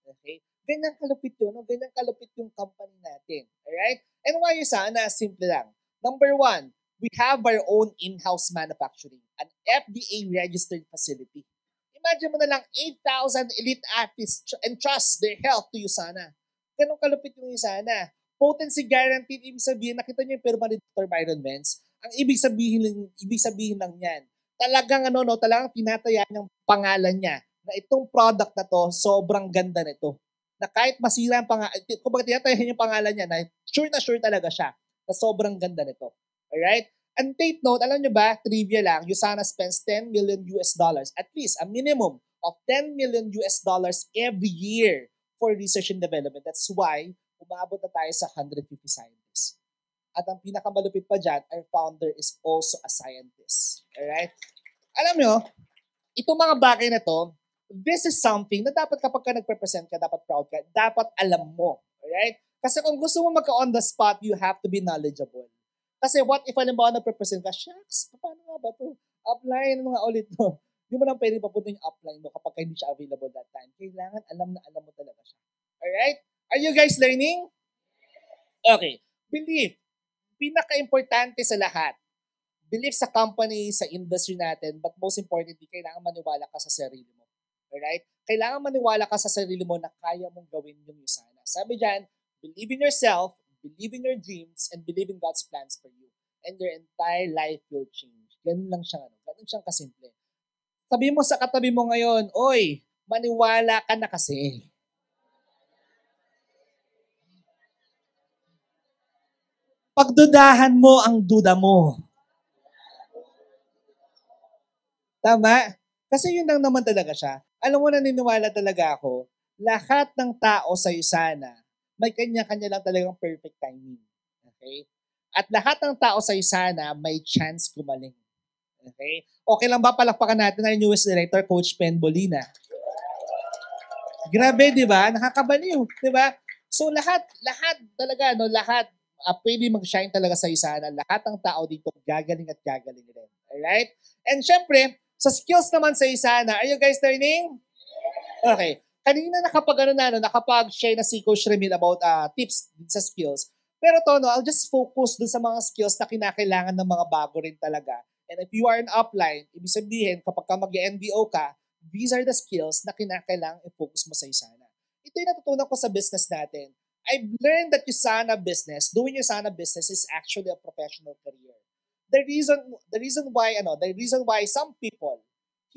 Speaker 1: Okay? Ganyan kalupit yun. Ganyan kalupit yung company natin. Alright? And why Usana? Simple lang. Number one, we have our own in-house manufacturing, an FDA-registered facility. Imagine mo na lang 8,000 elite athletes entrust their health to Usana. Ganun kalupit yung Usana. Potency guaranteed, ibig sabihin, nakita niyo yung pirma ni Dr. Byron Benz? Ang ibig sabihin lang yan, talagang talagang tinataya ng pangalan niya na itong product na to, sobrang ganda nito. Na kahit masira ang pangalan, kung tinatayahin yung pangalan niya, na sure talaga siya na sobrang ganda nito. Alright? And take note, alam nyo ba, trivia lang, Usana spends $10 million, at least a minimum of $10 million every year for research and development. That's why umabot na tayo sa 150 scientists. At ang pinakamalupit pa dyan, our founder is also a scientist. Alright? Alam nyo, itong mga bagay na to, this is something na dapat kapag ka nagpresent ka, dapat proud ka, dapat alam mo. Alright? Kasi kung gusto mo magka-on the spot, you have to be knowledgeable. Kasi what if alimbawa nagpresent ka, shucks, paano nga ba to? Apply nga ulit to. Hindi mo lang pwede papunta yung apply mo kapag hindi siya available that time. Kailangan alam na alam mo talaga siya. Alright? Are you guys learning? Okay. Belief. Pinaka-importante sa lahat. Belief sa company, sa industry natin, but most importantly, kailangan maniwala ka sa sarili mo. Alright? Kailangan maniwala ka sa sarili mo na kaya mong gawin yung Usana. Sabi dyan, believe in yourself, believe in your dreams, and believe in God's plans for you. And your entire life will change. Ganun lang siya. Ganun siyang kasimple. Sabi mo sa katabi mo ngayon, oy, maniwala ka na kasi. Pagdudahan mo ang duda mo. Tama? Kasi yun lang naman talaga siya. Alam mo, naniniwala talaga ako, lahat ng tao sa Usana, may kanya-kanya lang talagang perfect timing. Okay? At lahat ng tao sa Isana may chance gumaling. Okay? Okay lang ba palakpakan natin ang newest director, Coach Pen Bolina? Grabe, di ba? Nakakabaliw, di ba? So lahat talaga, no, lahat pwede mag-shine talaga sa Isana. Lahat ng tao dito gagaling at gagaling rin. Alright? And syempre, sa skills naman sa Isana, are you guys learning? Okay. Kanina nakapag-share na si Coach Remil about tips sa skills. Pero to, no, I'll just focus dun sa mga skills na kinakailangan ng mga bago rin talaga. And if you are an upline, ibig sabihin, kapag ka mag-NBO ka, these are the skills na kinakailangan i-focus mo sa Isana. Ito yung natutunan ko sa business natin. I've learned that doing Isana business is actually a professional career. The reason why some people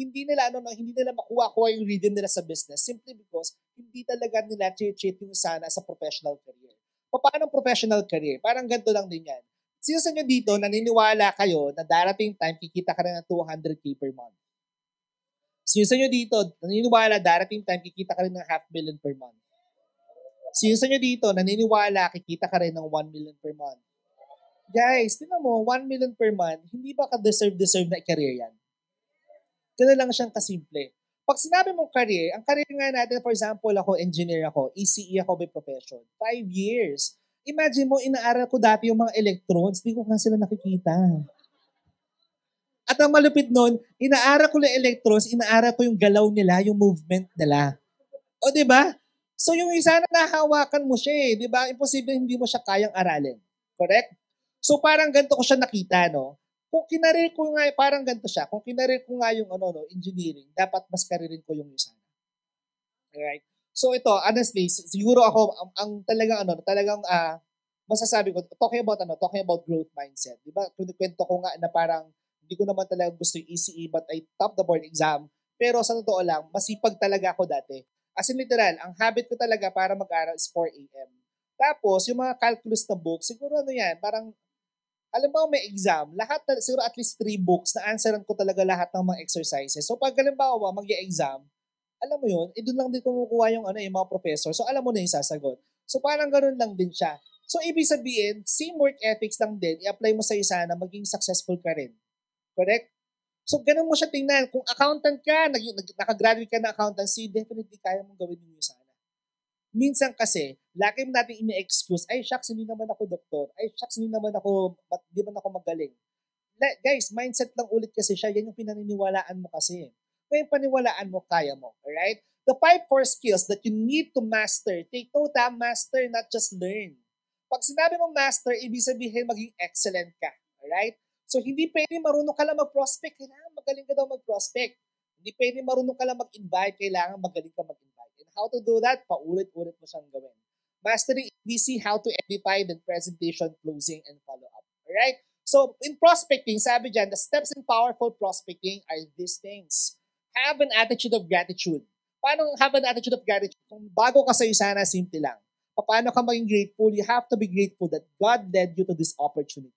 Speaker 1: hindi nila makuha yung rhythm nila sa business simply because hindi talaga nila cheat yung Isana sa professional career. Paano professional career? Parang ganito lang din yan. Sino sa inyo dito naniniwala kayo na darating time kikita ka rin ng 200K per month? Sino sa inyo dito naniniwala darating time kikita ka rin ng 500,000 per month? Sino sa inyo dito naniniwala kikita ka rin ng 1 million per month? Guys, tingnan mo, 1 million per month, hindi ba ka-deserve na i-career yan? Ganun lang siyang kasimple. Pag sinabi mong career, ang career nga natin, for example, ako, engineer ako, ECE ako by profession, 5 years. Imagine mo, inaaral ko dati yung mga electrons, hindi ko nga sila nakikita. At ang malupit nun, inaaral ko yung electrons, inaaral ko yung galaw nila, yung movement nila. O, di ba? So, yung isa na nahawakan mo siya di ba? Imposible hindi mo siya kayang aralin. Correct? So, parang ganito ko siya nakita, no? Kung kinarir ko nga, parang ganito siya, kung kinarir ko nga yung engineering, dapat mas karirin ko yung Isana. Alright? So ito, honestly, siguro ako, ang talagang masasabi ko, talking about growth mindset. Di ba? Kwento ko nga na parang, hindi ko naman talaga gusto yung ECE, but I top the board exam. Pero sa totoo lang, masipag talaga ako dati. As in literal, ang habit ko talaga para mag-aral is 4 a.m. Tapos, yung mga calculus na books, siguro parang alam mo, may exam, siguro at least 3 books na answeran ko talaga lahat ng mga exercises. So pag halimbawa, mag-exam, alam mo yun, doon lang din kumukuha yung mga professor. So alam mo na yung sasagot. So parang ganoon lang din siya. So ibig sabihin, same work ethics lang din, i-apply mo sa Isana, maging successful ka rin. Correct? So ganun mo siya tingnan. Kung accountant ka, nakagraduate ka na accountancy, definitely kaya mong gawin yung Isana. Minsan kasi, lagi mo natin ini-excuse, ay shucks, hindi naman ako doktor. Ay shucks, hindi naman ako magaling. Guys, mindset lang ulit kasi siya. Yan yung pinaniniwalaan mo kasi. Kung yung paniwalaan mo, kaya mo. Alright? The 5 core skills that you need to master. Take note master, not just learn. Pag sinabi mo master, ibig sabihin maging excellent ka. Alright? So, hindi pwede marunong ka lang mag-prospect. Kailangan magaling ka daw mag-prospect. Hindi pwede marunong ka lang mag-invite. Kailangan magaling ka mag-invite. And how to do that? Paulit-ulit mo siyang gawin. Mastering ABC, how to edify, then presentation, closing, and follow-up. Alright? So, in prospecting, sabi dyan, the steps in powerful prospecting are these things. Have an attitude of gratitude. Paano have an attitude of gratitude? Kung bago ka sa Isana, simple lang. Paano ka maging grateful? You have to be grateful that God led you to this opportunity.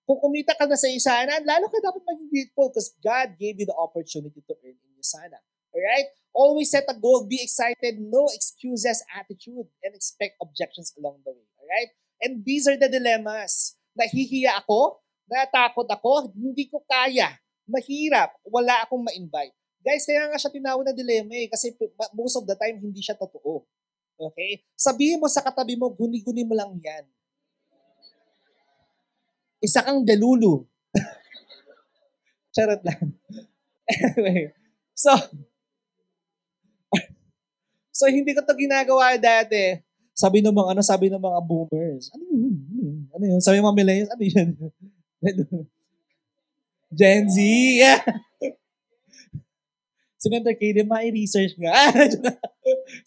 Speaker 1: Kung kumita ka na sa Isana, lalo ka dapat maging grateful because God gave you the opportunity to earn in Isana. Alright? Always set a goal, be excited, no excuses attitude, and expect objections along the way. Alright? And these are the dilemmas. Nahihiya ako, natakot ako, hindi ko kaya, mahirap, wala akong ma-invite. Guys, kaya nga siya tinawag na dilemma kasi most of the time hindi siya totoo. Okay? Sabihin mo sa katabi mo, guni-guni mo lang yan. Isa kang delulu. Charot lang. Anyway, so hindi ko to ginagawa dati. Sabi ng mga boomers. Ano yun? Sabi ng mga millennials, ano yun? Gen Z. Yeah. Si Mentor Kaden, mai-research nga.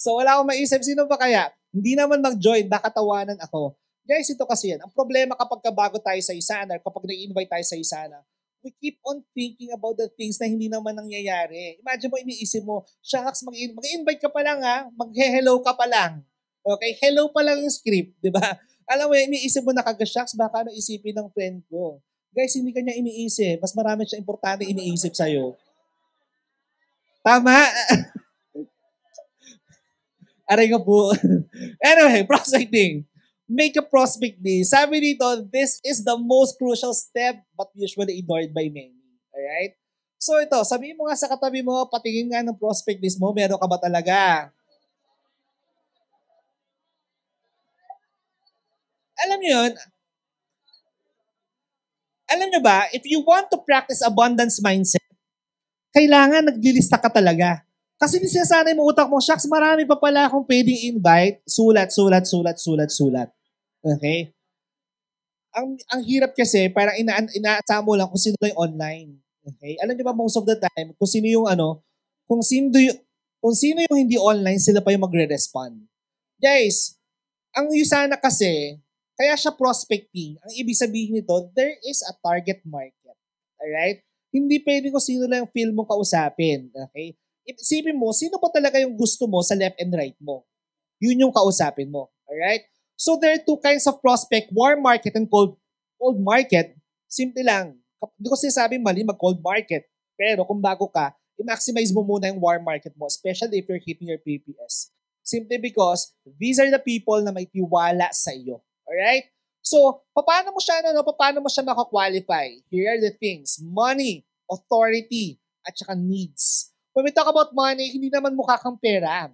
Speaker 1: So wala akong maisip. Sino ba kaya? Hindi naman mag-join, baka tawanan ako. Guys, ito kasi yan. Ang problema kapag bago tayo sa Isana, kapag na-invite tayo sa Isana, we keep on thinking about the things na hindi naman nangyayari. Imagine mo, iniisip mo, shucks, mag-invite ka pa lang mag-hello ka pa lang. Okay? Hello pa lang yung script, di ba? Alam mo, iniisip mo na shucks, baka ano isipin ng friend ko. Guys, hindi kanya iniisip. Mas marami siya importante iniisip sa'yo. Tama? Aray nga po. Anyway, prospecting. make a prospect list. Sabi dito, this is the most crucial step but usually ignored by many. Alright? So ito, sabihin mo nga sa katabi mo, patingin nga ng prospect list mo, meron ka ba talaga? Alam niyo yun, alam niyo ba, if you want to practice abundance mindset, kailangan naglilista ka talaga. Kasi hindi sinasanay mo utak mo, shucks, marami pa pala akong pwedeng invite. Sulat, sulat, sulat, sulat, sulat. Okay? Ang hirap kasi, parang inaasahan mo lang kung sino yung online. Okay? Alam niyo ba, most of the time, kung sino yung kung sino yung hindi online, sila pa yung magre-respond. Guys, ang Usana kasi, kaya siya prospecting. Ang ibig sabihin nito, there is a target market. Alright? Hindi pwede kung sino lang yung feel mo kausapin. Okay? Isipin mo, sino ba talaga yung gusto mo sa left and right mo? Yun yung kausapin mo. Alright? So there are two kinds of prospect, warm market and cold market. Simple lang. Hindi ko sinasabing mali mag-cold market. Pero kung bago ka, i-maximize mo muna yung warm market mo, especially if you're hitting your PPS. Simply because these are the people na may tiwala sa iyo. Alright? So, paano mo siya makakwalify? Here are the things. Money, authority, at saka needs. When we talk about money, hindi naman mukha kang pera.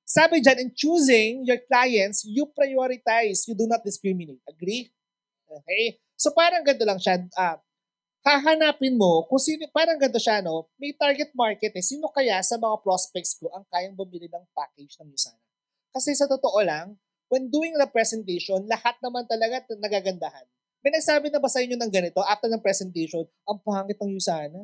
Speaker 1: Sabi dyan, in choosing your clients, you prioritize. You do not discriminate. Agree? Okay? So parang ganito lang siya. Hahanapin mo kung sino, parang ganito siya, no? May target market eh. Sino kaya sa mga prospects ko ang kayang bumili ng package ng Usana? Kasi sa totoo lang, when doing the presentation, lahat naman talaga nagagandahan. May nagsabi na ba sa inyo ng ganito after ng presentation, ang pangit ng Usana?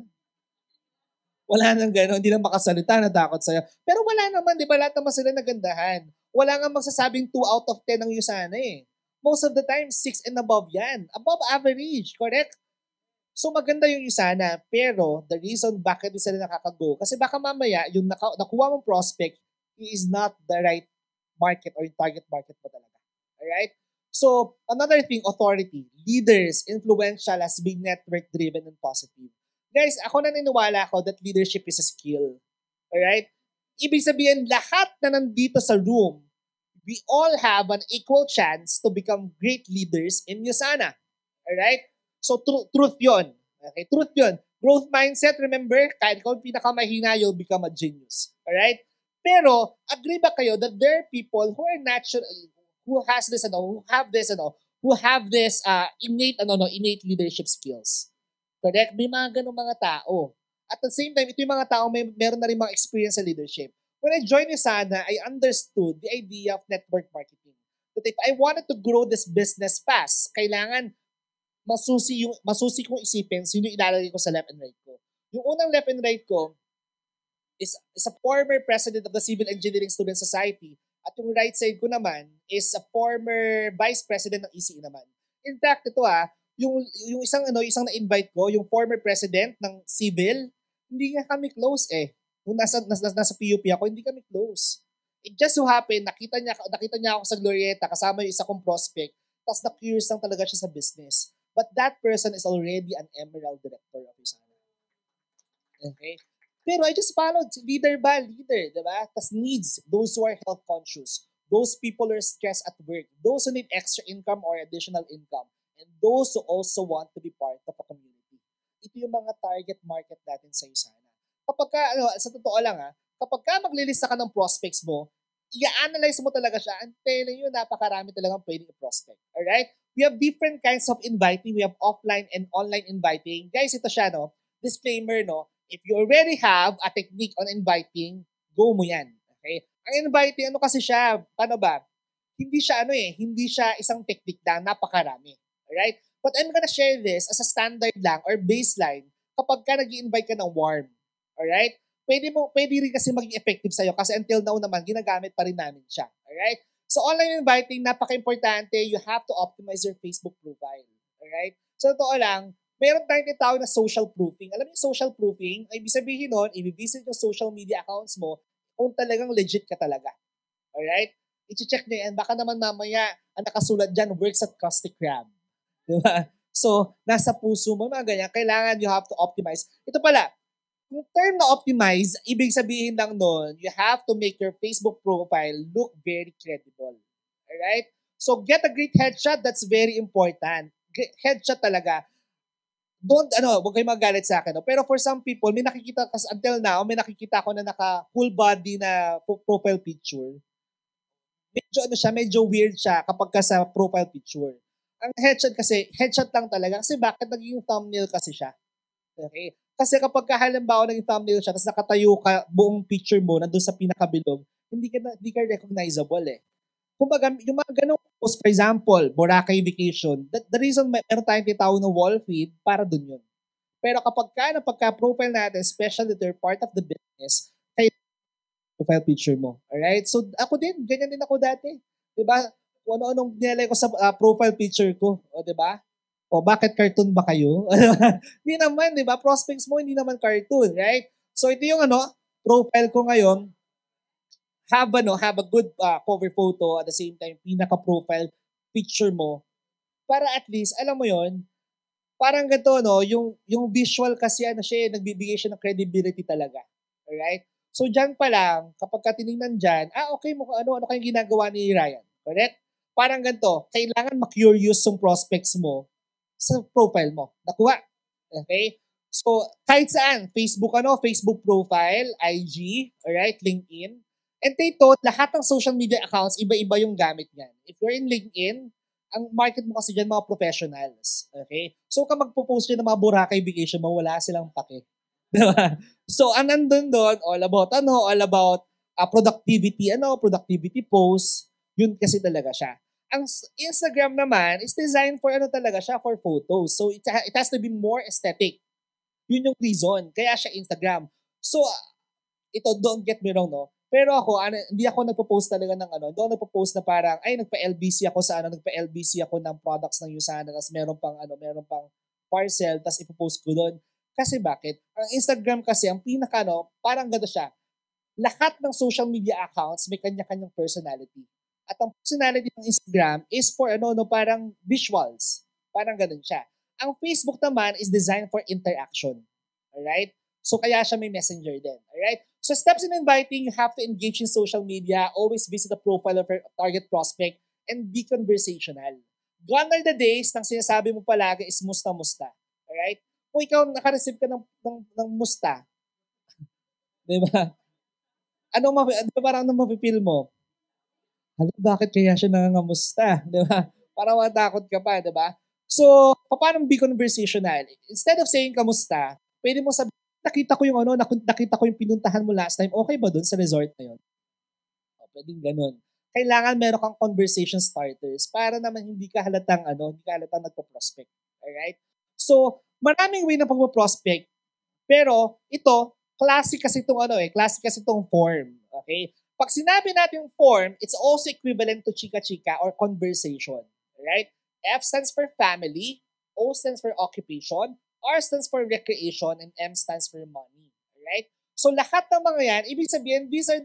Speaker 1: Wala nang gano'n, hindi na makasalita, natakot sa'yo. Pero wala naman, di ba? Lahat naman sila nagandahan. Wala nga magsasabing 2 out of 10 ang Usana eh. Most of the time, 6 and above yan. Above average, correct? So maganda yung Usana, pero the reason bakit di sila nakakago, kasi baka mamaya yung nakuha mong prospect is not the right market or yung target market mo talaga. Alright? So, another thing, authority. Leaders, influential, as being network-driven and positive. Guys, ako naniniwala ako that leadership is a skill. Alright? Ibig sabihin, lahat na nandito sa room, we all have an equal chance to become great leaders in Usana. Alright? So, truth yon. Okay? Truth yon. Growth mindset, remember, kahit ikaw pinakamahina, you'll become a genius. Alright? Pero, agree ba kayo that there are people who are natural, who have this innate leadership skills. Correct? May mga ganung mga tao. At the same time, ito yung mga tao meron na rin mga experience sa leadership. When I joined Usana, I understood the idea of network marketing. That if I wanted to grow this business fast, kailangan masusi kong isipin sino ilalagay ko sa left and right ko. Yung unang left and right ko is a former president of the Civil Engineering Student Society at yung right side ko naman is a former vice president ng ECE naman. In fact, ito yung isang na-invite ko, yung former president ng Civil, hindi nga kami close eh. Nung nasa PUP ako, hindi kami close. It just so happened, nakita niya ako sa Glorieta kasama yung isa kong prospect, tapos na-curious lang talaga siya sa business. But that person is already an Emerald Director of Usana. Okay? Pero I just followed, leader, diba? Tas needs, those who are health conscious, those people who are stressed at work, those who need extra income or additional income, and those who also want to be part of a community. Ito yung mga target market natin sa Usana. Sa totoo lang kapag ka maglilista ka ng prospects mo, i-analyze mo talaga siya, and telling you, napakarami talagang pwedeng i-prospect. Alright? We have different kinds of inviting. We have offline and online inviting. Guys, ito siya, no? Disclaimer, no? If you already have a technique on inviting, go mo yan. Okay? Ang inviting, kasi siya? Paano ba? Hindi siya isang technique lang, napakarami. Alright? But I'm gonna share this as a standard lang or baseline kapag ka nag-i-invite ka ng warm. Alright? Pwede rin kasi maging effective sa'yo kasi until now naman, ginagamit pa rin namin siya. Alright? So online inviting, napaka-importante, you have to optimize your Facebook profile. Alright? So totoo lang, meron tayong tinatawag na social proofing. Alam niyo social proofing? Ay ibig sabihin nun, i-visit yung social media accounts mo kung talagang legit ka talaga. Alright? I-check nyo yan. Baka naman mamaya, ang nakasulat dyan, works at Krusty Krab. Diba? So, nasa puso mo, mga ganyan. Kailangan you have to optimize. Ito pala, yung term na optimize, ibig sabihin lang nun, you have to make your Facebook profile look very credible. Alright? So get a great headshot, that's very important. Headshot talaga. Huwag kayong magalit sa akin. No? Pero for some people, may nakikita, kasi until now, may nakikita ko na naka full body na profile picture. Medyo weird siya kapag ka sa profile picture. Ang headshot kasi, headshot lang talaga. Kasi bakit naging thumbnail kasi siya? Okay? Kasi kapag halimbawa naging thumbnail siya, tapos nakatayo ka, buong picture mo, nandun sa pinakabilog, hindi ka recognizable eh. Kumbaga, yung mga ganong post, for example, Boracay vacation, the reason meron tayong tinatawag na wall feed, para dun yun. Pero pagka-profile natin, especially if they're part of the business, kayo profile picture mo. Alright? So, ako din, ganyan din ako dati. Diba? Kung ano-anong nilagay ko sa profile picture ko. O, diba? O, bakit cartoon ba kayo? Hindi naman, diba? Prospects mo, hindi naman cartoon, right? So, ito yung profile ko ngayon. Have a good cover photo at the same time, pinaka-profile picture mo. Para at least, alam mo yon, parang ganito, no? Yung visual kasi, nagbibigay siya ng credibility talaga. Alright? So, dyan pa lang, kapag ka tinignan dyan, okay mo, ano kayong ginagawa ni Ryan. Correct? Parang ganito, kailangan ma-curious yung prospects mo sa profile mo. Nakuha. Okay? So, kahit saan, Facebook profile, IG, alright, LinkedIn. And take note, lahat ng social media accounts, iba-iba yung gamit niyan. If you're in LinkedIn, ang market mo kasi dyan mga professionals. Okay? So, kung magpo-post yun ng mga Boracay vacation mo, wala silang pake. Diba? So, ang nandun doon, all about productivity posts, yun kasi talaga siya. Ang Instagram naman is designed for talaga siya, for photos. So, it has to be more aesthetic. Yun yung reason. Kaya siya Instagram. So, ito, don't get me wrong, no? Pero ako, hindi ako nagpo-post talaga ng hindi ako nagpo-post na parang, nagpa-LBC ako sa nagpa-LBC ako ng products ng Usana, tapos meron pang parcel, tapos ipo-post ko doon. Kasi bakit? Ang Instagram kasi, ang pinaka, parang gano'n siya. Lahat ng social media accounts may kanya-kanyang personality. At ang personality ng Instagram is for parang visuals. Parang gano'n siya. Ang Facebook naman is designed for interaction. Alright? So kaya siya may messenger din. Alright? So steps in inviting, you have to engage in social media, always visit the profile of your target prospect, and be conversational. Gone are the days nang sinasabi mo palagi is musta-musta. Alright? Kung ikaw naka-receive ka ng musta, di ba? Parang mapipil mo? Bakit kaya siya nangangamusta? Di ba? Parang matakot ka pa, di ba? So, paano be conversational? Instead of saying kamusta, pwede mo sabihin, nakita ko yung pinuntahan mo last time, okay ba dun sa resort na yun? Pwedeng ganun. Kailangan meron kang conversation starters para naman hindi ka halatang nagpo-prospect. Alright? So, maraming way na pagpo-prospect, pero ito, classic kasi itong form. Okay? Pag sinabi natin form, it's also equivalent to chika-chika or conversation. Alright? F stands for family, O stands for occupation, R stands for recreation, and M stands for money. Alright? So lahat ng mga yan, ibig sabihin, these are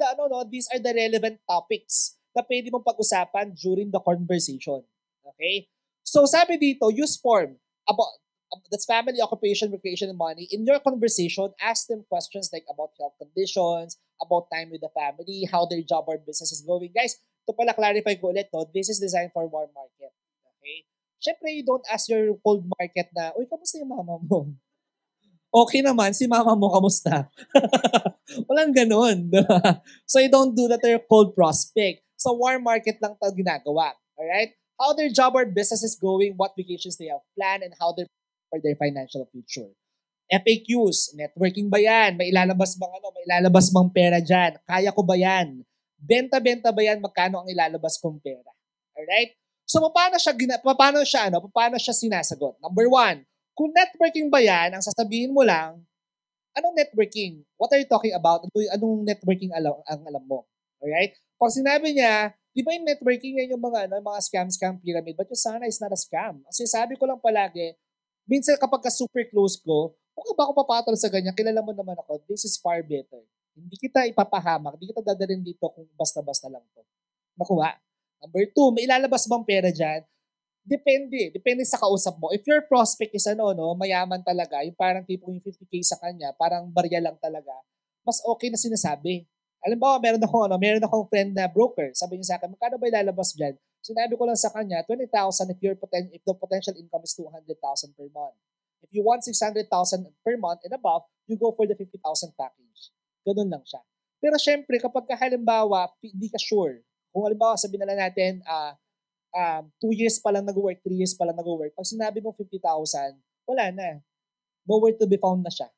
Speaker 1: the relevant topics na pwede mong pag-usapan during the conversation. Okay? So sabi dito, use form that's family, occupation, recreation, and money. In your conversation, ask them questions like about health conditions, about time with the family, how their job or business is going. Guys, ito pala clarify ko ulit, this is designed for warm market. Okay? Siyempre, you don't ask your cold market na, uy, kamusta yung mama mo? Okay naman, si mama mo, kamusta? Walang ganun. Diba? So, you don't do that to your cold prospect. So, warm market lang ito ginagawa. Alright? How their job or business is going, what vacations they have planned, and how they're for their financial future. FAQs, networking ba yan? May ilalabas bang pera dyan? Kaya ko ba yan? Benta-benta ba yan? Magkano ang ilalabas kong pera? Alright? So, paano siya sinasagot? Number 1, kung networking ba yan, ang sasabihin mo lang, anong networking? What are you talking about? Anong networking ang alam mo? Alright? Pag sinabi niya, di ba yung networking yan yung mga scam pyramid? But yung Sana is not a scam. Ang sinasabi ko lang palagi, minsan kapag super close ko, kung ba ako papatol sa ganyan, kilala mo naman ako, this is far better. Hindi kita ipapahamak, hindi kita dadalhin dito kung basta-basta lang to. Nakuha? Number 2, may ilalabas bang pera dyan? Depende sa kausap mo. If your prospect is mayaman talaga, yung parang tipong yung 50K sa kanya, parang barya lang talaga, mas okay na sinasabi. Alam ba, meron akong friend na broker. Sabi niya sa akin, magkano ba ilalabas dyan? Sinabi ko lang sa kanya, 20,000 if the potential income is 200,000 per month. If you want 600,000 per month and above, you go for the 50,000 package. Ganun lang siya. Pero syempre, kapag halimbawa, hindi ka sure, kung halimbawa sabihin na lang natin, 2 years pa lang nag-work, 3 years pa lang nag-work, pag sinabi mo 50,000, wala na. Nowhere to be found na siya.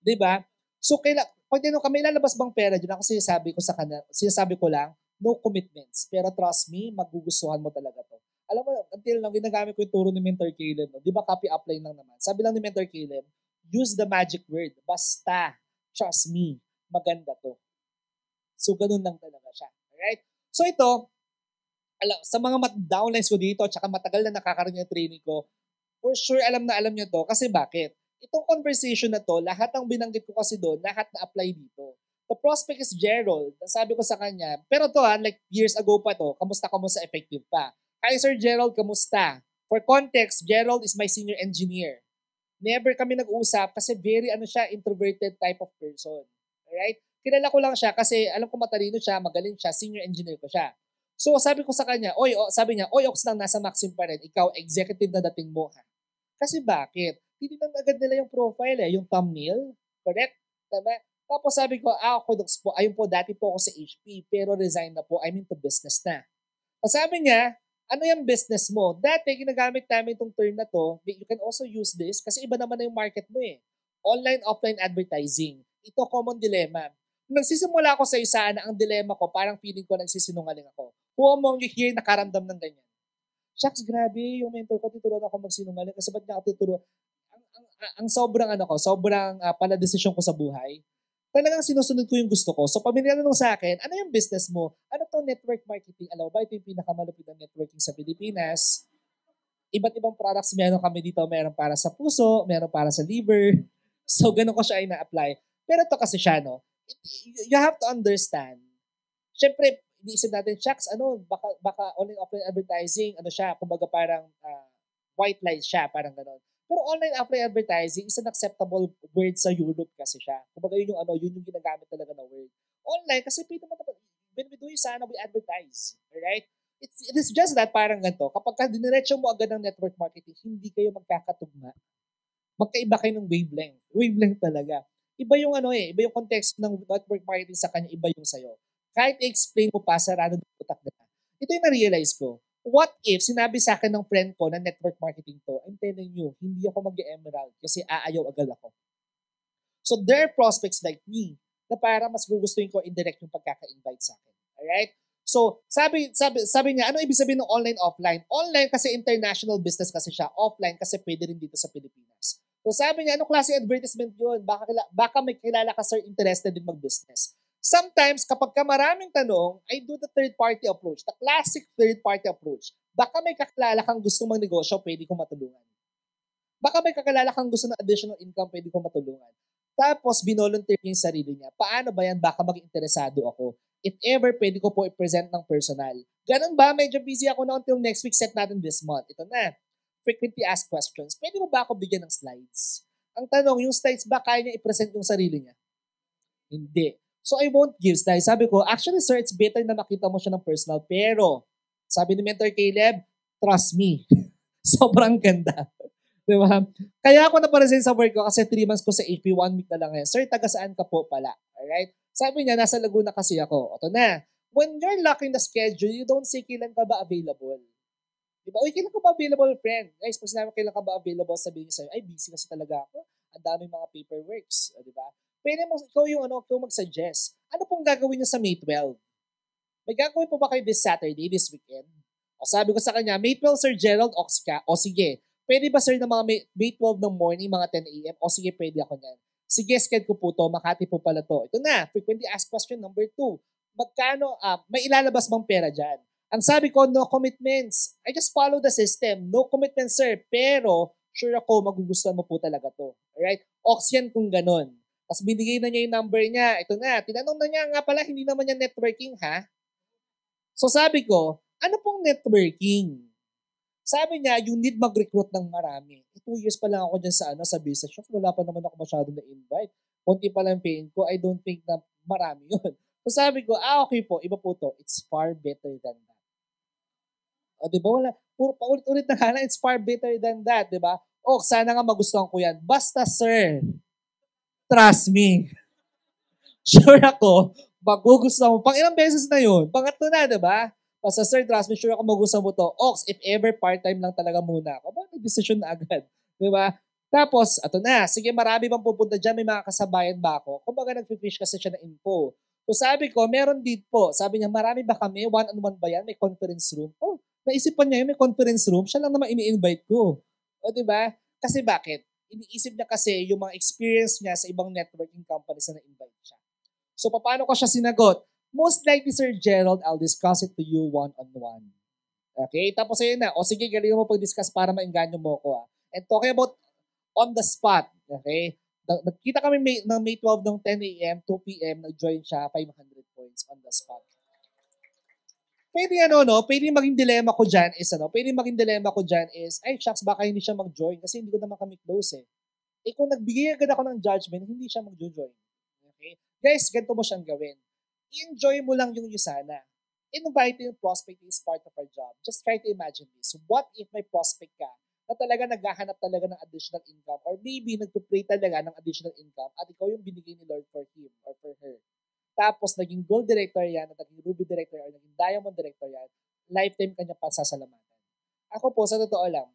Speaker 1: 'Di ba? So pag tinanong kami lalabas bang pera diyan, ako sinasabi ko lang, no commitments. Pero trust me, magugustuhan mo talaga 'to. Alam mo, until now, ginagamit ko yung turo ni Mentor Caleb. No? Di ba copy upline lang naman? Sabi lang ni Mentor Caleb, use the magic word. Basta. Trust me. Maganda to. So, ganun lang talaga siya. Alright? So, ito, sa mga downlines ko dito, tsaka matagal na nakakarinig yung training ko, for sure, alam na alam nyo to. Kasi bakit? Itong conversation na to, lahat ng binanggit ko kasi doon, lahat na apply dito. The prospect is Gerald. Sabi ko sa kanya, pero to like years ago pa to, kamusta effective pa. Hi Sir Gerald, kamusta? For context, Gerald is my senior engineer. Never kami nag-usap kasi very introverted type of person. Alright? Kilala ko lang siya kasi alam ko matalino siya, magaling siya, senior engineer ko siya. So sabi ko sa kanya, sabi niya, Ox lang, nasa Maxim pa rin. Ikaw, executive na dating mo ha. Kasi bakit? Titignan agad nila yung profile yung thumbnail. Correct? Tama? Tapos sabi ko, ako po, ayun po, dati po ako sa HP, pero resign na po, I'm into business na. Sabi niya, ano yung business mo? Dati, ginagamit namin itong term na to, you can also use this kasi iba naman na yung market mo Online, offline advertising. Ito common dilemma. Nung nagsisimula ako sa isa na ang dilemma ko, parang feeling ko nagsisinungaling ako. Who among you here nakaramdam ng ganyan? Shucks, grabe, yung mentor ko, tuturuan ako magsinungaling kasi ba't niya ako tuturuan? Ang sobrang pala desisyon ko sa buhay, talagang sinusunod ko yung gusto ko. So, pag minanong sa akin, ano yung business mo? Ano to network marketing? Alam mo ba, ito yung pinakamalupit na networking sa Pilipinas. Iba't ibang products meron kami dito. Meron para sa puso, meron para sa liver. So, ganun ko siya ina-apply. Pero ito kasi siya, no? You have to understand. Siyempre, iniisip natin, shucks, baka online offline advertising, siya, kumbaga parang white lies siya, parang gano'n. Pero online offline advertising is an acceptable word sa Europe kasi siya. Kumbaga yun yung ginagamit talaga na word. Online kasi when we do we advertise. Alright? It is just that parang ganito, kapag diniretso mo agad ng network marketing, hindi kayo magkakatugma. Magkaiba kayo ng wavelength. Wavelength talaga. Iba yung iba yung context ng network marketing sa kanya, iba yung sa'yo. Kahit i-explain mo pa, sarado ng utak nila. Ito yung na-realize ko. What if sinabi sa akin ng friend ko na network marketing to, I'm telling you, hindi ako mag-emerald kasi aayaw agad ako. So there are prospects like me na para mas gugustuhin ko indirect yung pagkaka-invite sa akin. Alright? So, sabi niya, ano ibig sabihin ng online, offline? Online kasi international business kasi siya. Offline kasi pwede rin dito sa Pilipinas. So sabi niya, anong klase advertisement yun? Baka may kilala ka, sir, interested din mag-business. Sometimes, kapag ka maraming tanong, I do the third-party approach, the classic third-party approach. Baka may kakilala kang gusto magnegosyo, pwede kong matulungan. Baka may kakilala kang gusto ng additional income, pwede kong matulungan. Tapos, binolunteer niya yung sarili niya. Paano ba yan? Baka maging interesado ako. If ever, pwede ko po i-present ng personal. Ganun ba? Medyo busy ako na until next week. Set natin this month. Ito na. Frequently asked questions. Pwede mo ba ako bigyan ng slides? Ang tanong, yung slides ba kaya niya i-present yung sarili niya? Hindi. So, I won't give slides. Sabi ko, actually, sir, it's better na makita mo siya ng personal. Pero, sabi ni Mentor Caleb, trust me. Sobrang ganda. Diba? Kaya ako naparesign sa work ko kasi 3 months ko sa AP, 1 week na lang ngayon. Sir, taga saan ka po pala? Alright? Sabi niya, nasa Laguna kasi ako. Ito na. When you're locking the schedule, you don't say kailan ka ba available. Diba? Uy, kailan ka ba available, friend? Guys, pag sinabi kailan ka ba available, sabihin niya sa'yo, ay, busy kasi talaga ako. Ang daming mga paperworks. Diba? Pwede mo, ikaw mag-suggest. Ano pong gagawin niyo sa May 12? May gagawin po ba kayo this Saturday, this weekend? O sabi ko sa kanya, May 12, Sir Gerald, ox ka? O sige, pwede ba sir ng mga May 12 ng morning, mga 10 a.m? O sige, pwede ako niyan. Sige, schedule ko po to, Makati po pala to. Ito na, frequently asked question number 2. Magkano, may ilalabas bang pera dyan? Ang sabi ko, no commitments. I just follow the system. No commitments, sir. Pero, sure ako, magugustuhan mo po talaga to. Alright? Ox yan kung ganon. Tapos binigay na niya yung number niya. Ito na, tinanong na niya nga pala, hindi naman niya networking, ha? So sabi ko, ano pong networking? Sabi niya, you need mag-recruit ng marami. 2 years pa lang ako dyan sa business shop. Wala pa naman ako masyado na-invite. Kunti pa lang paying ko. I don't think na marami yun. So sabi ko, okay po, iba po to. It's far better than that. O, di ba? Wala, puro paulit-ulit na nga lang, it's far better than that, di ba? O, sana nga magustuhan ko yan. Basta, sir, trust me. Sure ako, magugustuhan mo. Pang ilang beses na yun? Pangatlo na, di ba? Basta, sir, trust me, sure ako magugustuhan mo to. Ox, if ever part-time lang talaga muna ako, ba, decision na agad. Di ba? Tapos, ato na, sige, marami bang pupunta dyan, may mga kasabayan ba ako? Kumbaga, nag-fish kasi siya na info. So sabi ko, meron din po. Sabi niya, marami ba kami? One-on-one ba yan? May conference room? Oh, naisipan niya yun, may conference room. Siya lang naman ini-invite ko. O, di ba? Kasi bakit? Iniisip niya kasi yung mga experience niya sa ibang networking companies na na-invite siya. So, paano ko siya sinagot? Most likely, Sir Gerald, I'll discuss it to you one-on-one. Okay? Tapos ayun na. O sige, galing mo pag-discuss para maingganyo mo ko. And talking about on the spot. Okay? Nagkita kami ng May 12 ng 10 a.m., 2 p.m., nag-join siya, 500 points on the spot. Pwede maging dilema ko dyan is, ay, shucks, baka hindi siya mag-join kasi hindi ko naman kami close eh. Eh kung nagbigay agad ako ng judgment, hindi siya mag-join. Okay? Guys, ganito mo siyang gawin. I-enjoy mo lang yung Usana. Inviting prospect is part of our job. Just try to imagine this. What if may prospect ka na talaga naghahanap talaga ng additional income or maybe nagpe-pray talaga ng additional income at ikaw yung binigay ni Lord for him or for her. Tapos naging gold director yan, naging ruby director or naging diamond director yan, lifetime kanya pasasalamatan. Ako po, sa totoo lang,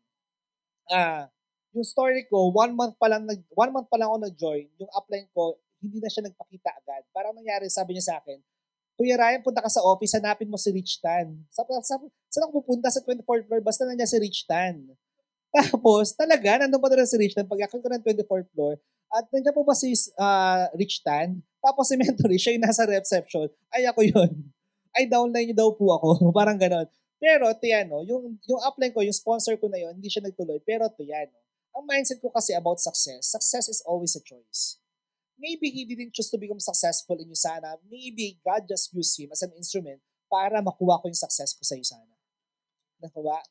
Speaker 1: yung story ko, 1 month pa lang ako nag-join, yung upline ko, hindi na siya nagpakita agad. Parang nangyari, sabi niya sa akin, Kuya Ryan, punta ka sa office, hanapin mo si Rich Tan. Saan ako pupunta sa 24th floor? Basta na niya si Rich Tan. Tapos, talaga, nandun pa rin si Rich Tan. Pag-akit ko ng 24th floor, at nandiyan po ba si Rich Tan? Tapos si Mentory, siya yung nasa reception. Ay, ako yun. Ay, downline niyo daw po ako. Parang ganon. Pero, tiyan, no, yung upline ko, yung sponsor ko na yun, hindi siya nagtuloy. Pero, tiyan, no, ang mindset ko kasi about success is always a choice. Maybe he didn't choose to become successful in Usana. Maybe God just used him as an instrument para makuha ko yung success ko sa Usana. Nakuha?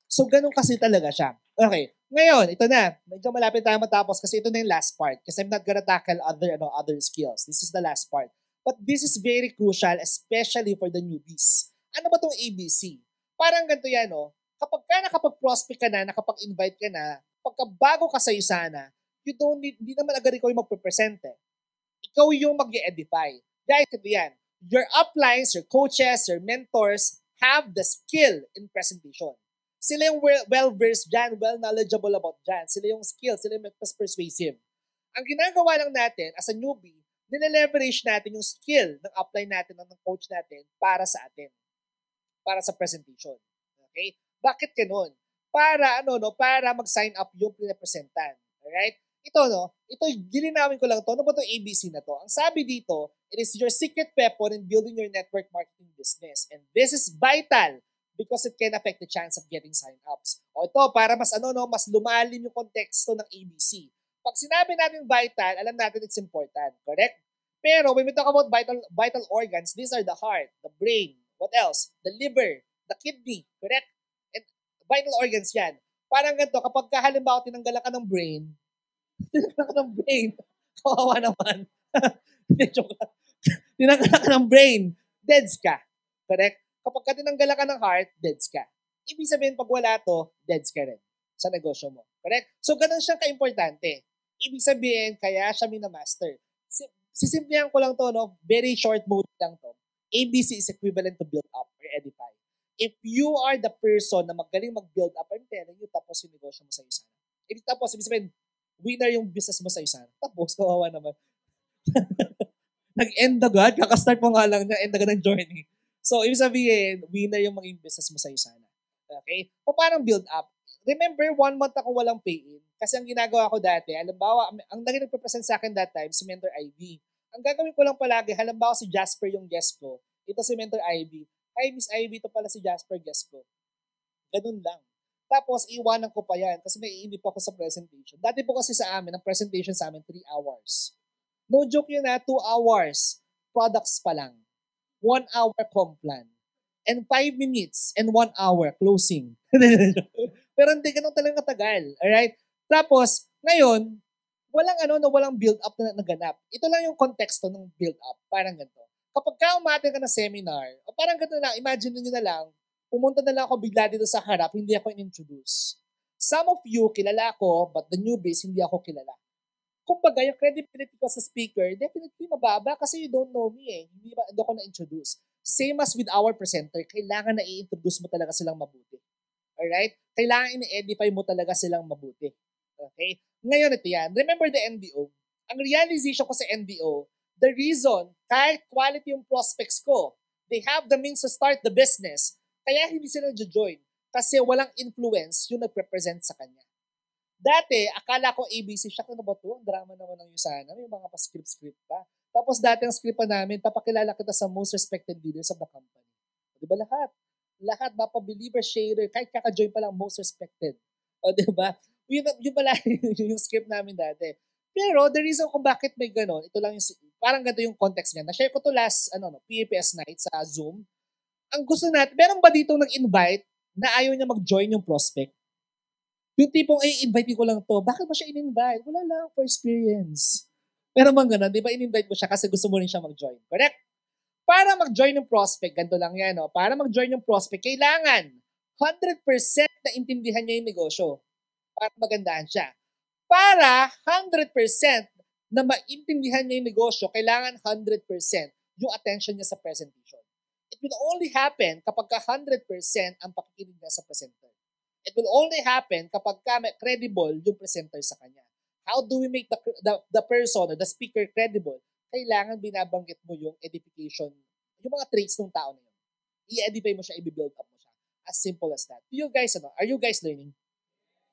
Speaker 1: So, ganun kasi talaga siya. Okay. Ngayon, ito na. Medyo malapit tayo matapos kasi ito na yung last part. Kasi I'm not gonna tackle other skills. This is the last part. But this is very crucial, especially for the newbies. Ano ba itong ABC? Parang ganito yan, no? Kapag nakapag-prospect ka na, nakapag-invite ka na, pagkabago ka sa Usana, you don't need, hindi naman agad ikaw yung magpe-present eh. Ikaw yung mag-edify. Dahil ito yan, your uplines, your coaches, your mentors have the skill in presentation. Sila yung well-versed dyan, well-knowledgeable about dyan. Sila yung skill, sila yung mas persuasive. Ang ginagawa lang natin as a newbie, nile-leverage natin yung skill ng upline natin, ng coach natin para sa atin. Para sa presentation. Okay? Bakit ganun? Para mag-sign up yung pinapresentan. Alright? Ito, gilinawin ko lang to. Ano ba itong ABC na to? Ang sabi dito, it is your secret weapon in building your network marketing business. And this is vital because it can affect the chance of getting sign-ups. O ito, para mas lumalim yung konteksto ng ABC. Pag sinabi natin vital, alam natin it's important. Correct? Pero when we talk about vital organs, these are the heart, the brain, what else? The liver, the kidney. Correct? And vital organs yan. Parang ganito, kapag halimbawa tinanggalan ka ng brain, kawawa naman. Tinanggalan ka ng brain, deads ka. Correct? Kapag tinanggalan ka ng heart, deads ka. Ibig sabihin, pag wala to, deads ka rin sa negosyo mo. Correct? So, ganun siyang ka-importante. Ibig sabihin, kaya siya minamaster. Sisimplihan ko lang to, no? Very short mode lang to. ABC is equivalent to build up or edify. If you are the person na magaling mag-build up, I'm telling you, tapos yung negosyo mo sa Usana. Ibig sabihin, winner yung business mo sa Usana. Tapos, kawawa naman. Nag-end agad, kakastart mo nga lang niya, end agad ng journey. So, ibig sabihin, winner yung maging business mo sa Usana. Okay? O paano build up? Remember, 1 month ako walang pay-in. Kasi ang ginagawa ko dati, halimbawa, ang naging nagpe-present sa akin that time, si Mentor Ivy. Ang gagawin ko lang palagi, halimbawa si Jasper yung guest ko. Ito si Mentor Ivy. Hi, Miss Ivy, ito pala si Jasper guest ko. Ganun lang. Tapos, iwanan ko pa yan kasi naiinip ako sa presentation. Dati po kasi sa amin, ang presentation sa amin, 3 hours. No joke yun 2 hours. Products pa lang. 1 hour comp plan. And 5 minutes and 1 hour closing. Pero hindi ganun talaga katagal. Alright? Tapos, ngayon, walang build-up na naganap. Ito lang yung konteksto ng build-up. Parang ganito. Kapag ka umatin ka ng seminar, o parang ganito lang, imagine nyo na lang, pumunta na lang ako bigla dito sa harap, hindi ako in-introduce. Some of you, kilala ko, but the newbies, hindi ako kilala. Kumbaga, yung credibility ko sa speaker, definitely mababa kasi you don't know me eh. Hindi ako na-introduce. Same as with our presenter, kailangan na i-introduce mo talaga silang mabuti. Alright? Kailangan i-edify mo talaga silang mabuti. Okay? Ngayon ito yan. Remember the NDO? Ang realization ko sa NDO, the reason, kahit quality yung prospects ko, they have the means to start the business, kaya hindi sila join kasi walang influence yung nag-represent sa kanya. Dati, akala ko ABC, siya na ba ito? Ang drama naman ng Yusana. May mga pa-script pa. Tapos dati ang script pa namin, papakilala kita sa most respected leaders of the company. Di ba lahat? Lahat, mapa-believer, sharer, kahit kaka-join pa lang, most respected. O di ba? Yun pala yung script namin dati. Pero the reason kung bakit may ganon, ito lang yung, parang ganito yung context niya. Na-share ko to last, PAPS night sa Zoom. Ang gusto natin, meron ba dito nag-invite na ayaw niya mag-join yung prospect? Yung tipong, invite ko lang to. Bakit ba siya in-invite? Wala lang, for experience. Pero man ganun, di ba in-invite mo siya kasi gusto mo rin siya mag-join. Correct? Para mag-join yung prospect, ganito lang yan, no? Para mag-join yung prospect, kailangan 100% na intindihan niya yung negosyo para magandahan siya. Para 100% na maintindihan niya yung negosyo, kailangan 100% yung attention niya sa presentation. It will only happen kapag 100% ang pakikinig niya sa presenter. It will only happen kapag credible yung presenter sa kanya. How do we make the person or the speaker credible? Kailangan binabanggit mo yung edification, yung mga traits ng tao na yun. I-edify mo siya, i-build up mo siya. As simple as that. You guys, are you guys learning?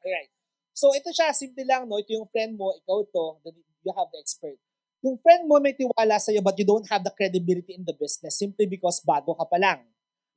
Speaker 1: Alright. So ito siya, simple lang, no? Ito yung friend mo, ikaw to, you have the expert. Yung friend mo may tiwala sa'yo but you don't have the credibility in the business simply because bago ka pa lang.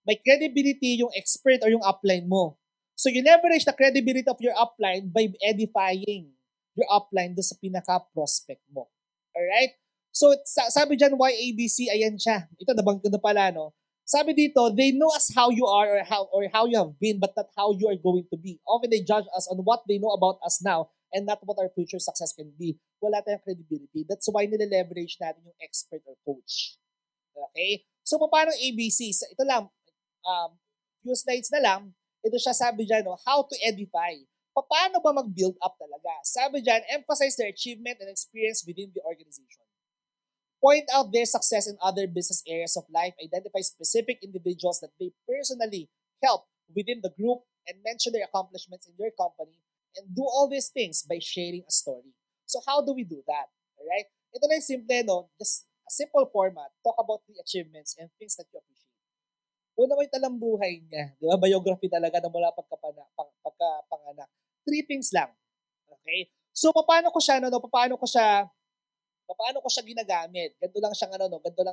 Speaker 1: May credibility yung expert or yung upline mo. So you leverage the credibility of your upline by edifying your upline doon sa pinaka-prospect mo. Alright? So sabi dyan, why ABC? Ayan siya. Ito, nabanggit na pala, no? Sabi dito, they know us how you are or how you have been, but not how you are going to be. Often they judge us on what they know about us now and not what our future success can be. Wala tayong credibility. That's why nile-leverage natin yung expert or coach. Okay? So, paano ABC? Ito lang, few slides na lang. Ito siya, sabi dyan, no, how to edify. Paano ba mag-build up talaga? Sabi dyan, emphasize their achievement and experience within the organization. Point out their success in other business areas of life. Identify specific individuals that they personally help within the group and mention their accomplishments in your company. And do all these things by sharing a story. So how do we do that? Alright? Ito na yung simple, no? Just a simple format. Talk about the achievements and things that you appreciate. Una mo yung talambuhay niya. Di ba? Biography talaga na mula pagkapanganak. 3 things lang. Okay? So, paano ko siya ginagamit? Ganito lang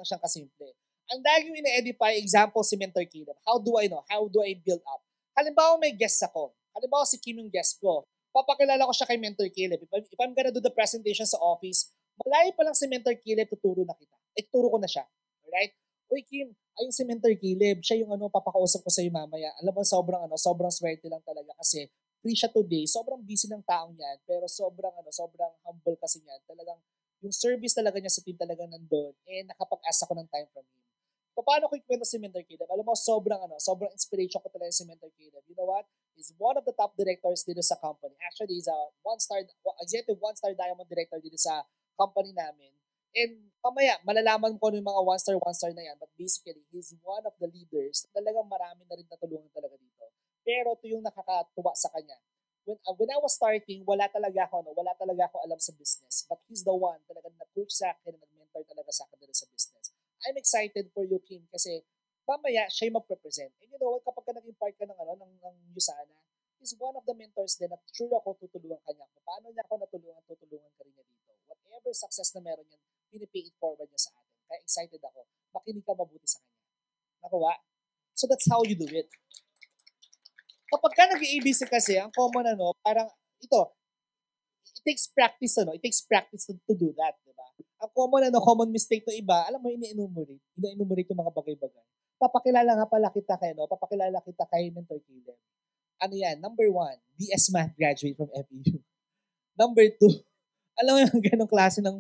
Speaker 1: siyang kasimple. Ang lagi yung ina-edify, example, si Mentor Caleb. How do I know? How do I build up? Halimbawa, may guest ako. Halimbawa, si Kim yung guest ko. Papakilala ko siya kay Mentor Caleb. If I'm gonna do the presentation sa office, malayo pa lang si Mentor Caleb, tuturo ko na siya. Alright? Uy, Kim, ayun si Mentor Caleb, siya yung papakausap ko sa iyo mamaya. Alam mo, sobrang swerte lang talaga kasi free siya today. Sobrang busy ng taong yan, pero sobrang humble kasi niyan. Talagang yung service talaga niya sa team talagang nandun, nakapag-ask ako ng time from him. Paano ko ikwento si Mentor Caleb? Alam mo, sobrang inspiration ko talaga si Mentor Caleb. You know what? He's one of the top directors dito sa company. Actually, he's a executive one-star diamond director dito sa company namin. And mamaya, malalaman ko yung mga one-star na yan. But basically, he's one of the leaders. Talagang marami na rin natulungan talaga dito. Pero ito yung nakakatuwa sa kanya. When I was starting, wala talaga ako alam sa business. But he's the one talagang nag-coach sa akin, nag-mentor talaga sa akin dito sa business. I'm excited for you, Kim, kasi mamaya siya yung mag-represent. And you know, kapag ka naging part ka ng Yusana, he's one of the mentors din at sure ako tutulungan ka niya. Paano niya ako tutulungan ka rin niya dito. Whatever success na meron yan, pinipay it forward niya sa atin. Kaya excited ako. Makinig ka mabuti sa kanya. Nakuha? So that's how you do it. Kapag ka nag-ABC kasi, ang common parang ito, it takes practice to do that, di ba? Ang common mistake ng iba, alam mo, ini-enumerate yung mga bagay-bagay. Papakilala kita kay Mentor Caleb. Ano yan? Number 1, BS Math graduate from FEU. Number 2, alam mo yung ganong klase ng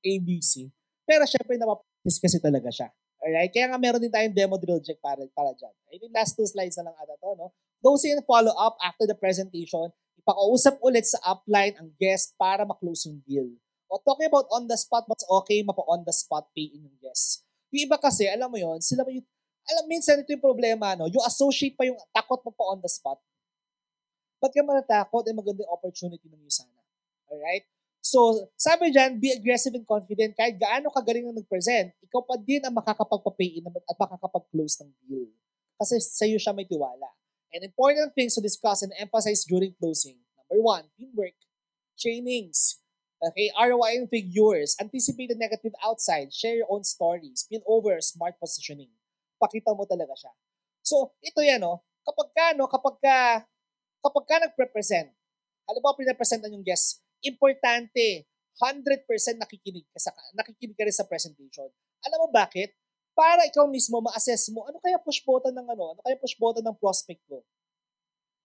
Speaker 1: ABC. Pero syempre, napapractice kasi talaga siya. Alright? Kaya nga meron din tayong demo drill check para dyan. I think last 2 slides na lang ata to, no? Dosing and follow-up after the presentation, ipakausap ulit sa upline ang guest para maklose yung deal. O talking about on the spot, what's okay, mapa-on the spot pay in yung guest. Yung iba kasi, alam mo yon, minsan ito yung problema, no? Yung associate pa yung takot magpa-on the spot. Ba't ka manatakot? Magandang opportunity ng iyo sana. Alright? So, sabi dyan, be aggressive and confident. Kahit gaano kagaling ang nag-present, ikaw pa din ang makakapag-pay-in at makakapag-close ng deal. Kasi sa'yo siya may tiwala. And important things to discuss and emphasize during closing. Number 1, teamwork, trainings, okay, ROI and figures, anticipate the negative outside, share your own stories, spin over, smart positioning. Pakita mo talaga siya. So, ito yan, no? Kapag ka nag-represent, halimbawa pinapresentan yung guest, importante, 100% nakikinig ka rin sa presentation. Alam mo bakit? Para ikaw mismo ma-assess mo, ano kaya push button ng prospect ko?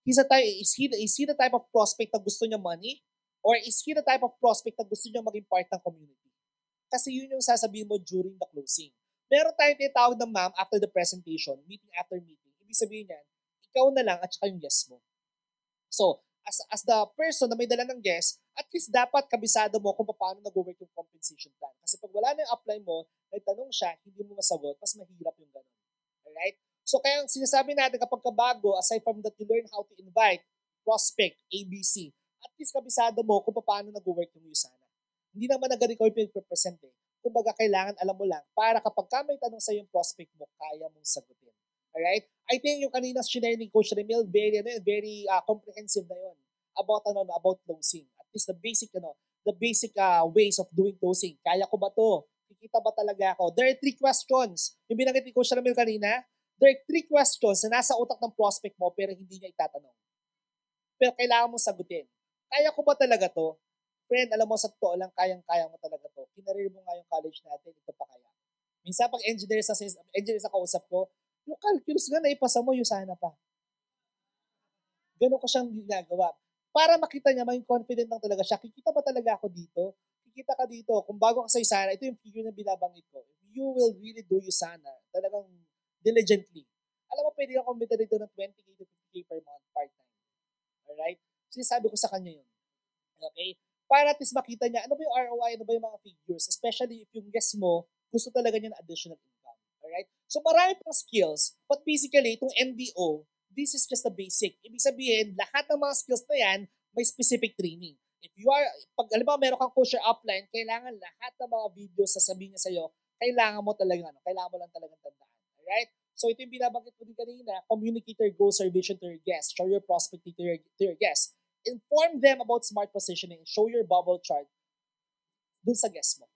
Speaker 1: Is he the type of prospect na gusto niya money? Or is he the type of prospect na gusto niya maging part ng community? Kasi yun yung sasabihin mo during the closing. Meron tayong tinatawag ng ma'am after the presentation, meeting after meeting. Ibig sabihin niyan, ikaw na lang at saka yung guest mo. So, as the person na may dala ng guest, at least dapat kabisado mo kung paano nag-work yung compensation plan. Kasi pag wala na yung apply mo, nagtanong siya, hindi mo masagot, mas mahirap yung ganun. Alright? So kaya sinasabi natin kapag kabago, aside from that you learn how to invite, prospect, ABC, at least kabisado mo kung paano nag-work yung sana. Hindi naman nag-record yung present eh. Kumbaga kailangan alam mo lang para kapag ka may tanong sa yung prospect mo, kaya mong sagutin. Alright? I think yung kanina sinare ni Coach Remil, very comprehensive na yun about closing. At least the basic ways of doing closing. Kaya ko ba to? Kikita ba talaga ako? There are 3 questions. Yung binanggit ni Coach Remil kanina, there are 3 questions na nasa utak ng prospect mo pero hindi niya itatanong. Pero kailangan mong sagutin. Kaya ko ba talaga to? Friend, alam mo sa totoo lang, kayang-kaya mo talaga to. Kinareer mo nga yung college natin, ito pa kaya. Minsan pag engineers na kausap ko, yung calculus nga naipasa mo, yung sana pa. Ganun ko siyang ginagawa. Para makita niya, maging confident lang talaga siya. Kikita ba talaga ako dito? Kikita ka dito. Kung bago ka sa sana, ito yung figure na binabanggit ko. You will really do yung sana. Talagang diligently. Alam mo, pwede kang kumita dito ng 20K to 50K per month, part-time. Alright? Sinasabi ko sa kanya yun. Okay? Para at least makita niya, ano ba yung ROI, ano ba yung mga figures, especially if yung guest mo, gusto talaga niya ng additional income. Alright? So marami pang skills, but basically, itong MDO, this is just the basic. Ibig sabihin, lahat ng mga skills na yan, may specific training. If you are, pag alam mo, meron kang coach or upline, kailangan lahat ng mga videos sasabihin niya sa'yo, kailangan mo lang talagang tandaan. Alright? So ito yung binabanggit ko din kanina, communicate your goals or vision to your guests, show your prospect to your guests. Inform them about smart positioning, show your bubble chart dun sa guest mo.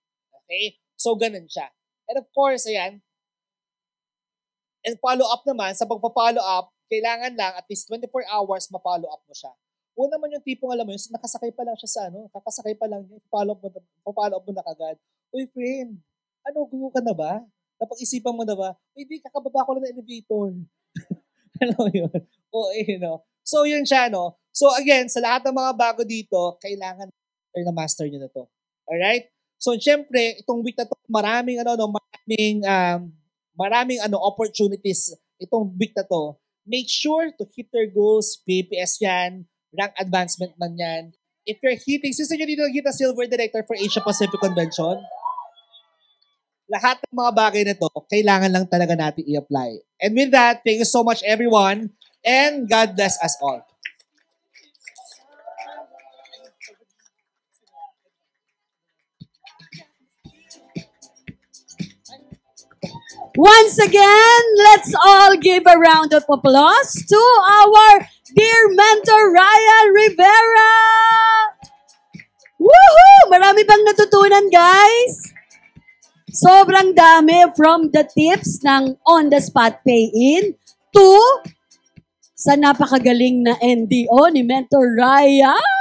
Speaker 1: Okay? So ganun siya. And of course, ayan, and follow up naman, sa pagpa-follow up, kailangan lang at least 24 hours ma-follow up mo siya. Una naman yung tipong alam mo yun, nakasakay pa lang siya sa kakasakay pa lang niya, follow up mo na kagad. Uy friend, gugo ka na ba? Napag-isipan mo na ba? Hindi, kakababa ko lang ng elevator. Alam mo yun? So yun siya, no? So again, sa lahat ng mga bago dito, kailangan na master nyo na to. Alright? So syempre, itong week na to, maraming opportunities itong week na to. Make sure to hit your goals, PPS yan, rank advancement man yan. If you're hitting, since nyo dito nag-hit na Silver Director for Asia Pacific Convention, lahat ng mga bagay na to, kailangan lang talaga natin i-apply. And with that, thank you so much everyone, and God bless us all.
Speaker 2: Once again, let's all give a round of applause to our dear mentor, Ryan Rivera! Woohoo! Marami bang natutunan, guys? Sobrang dami, from the tips ng on-the-spot pay-in to sa napakagaling na NDO ni Mentor Ryan.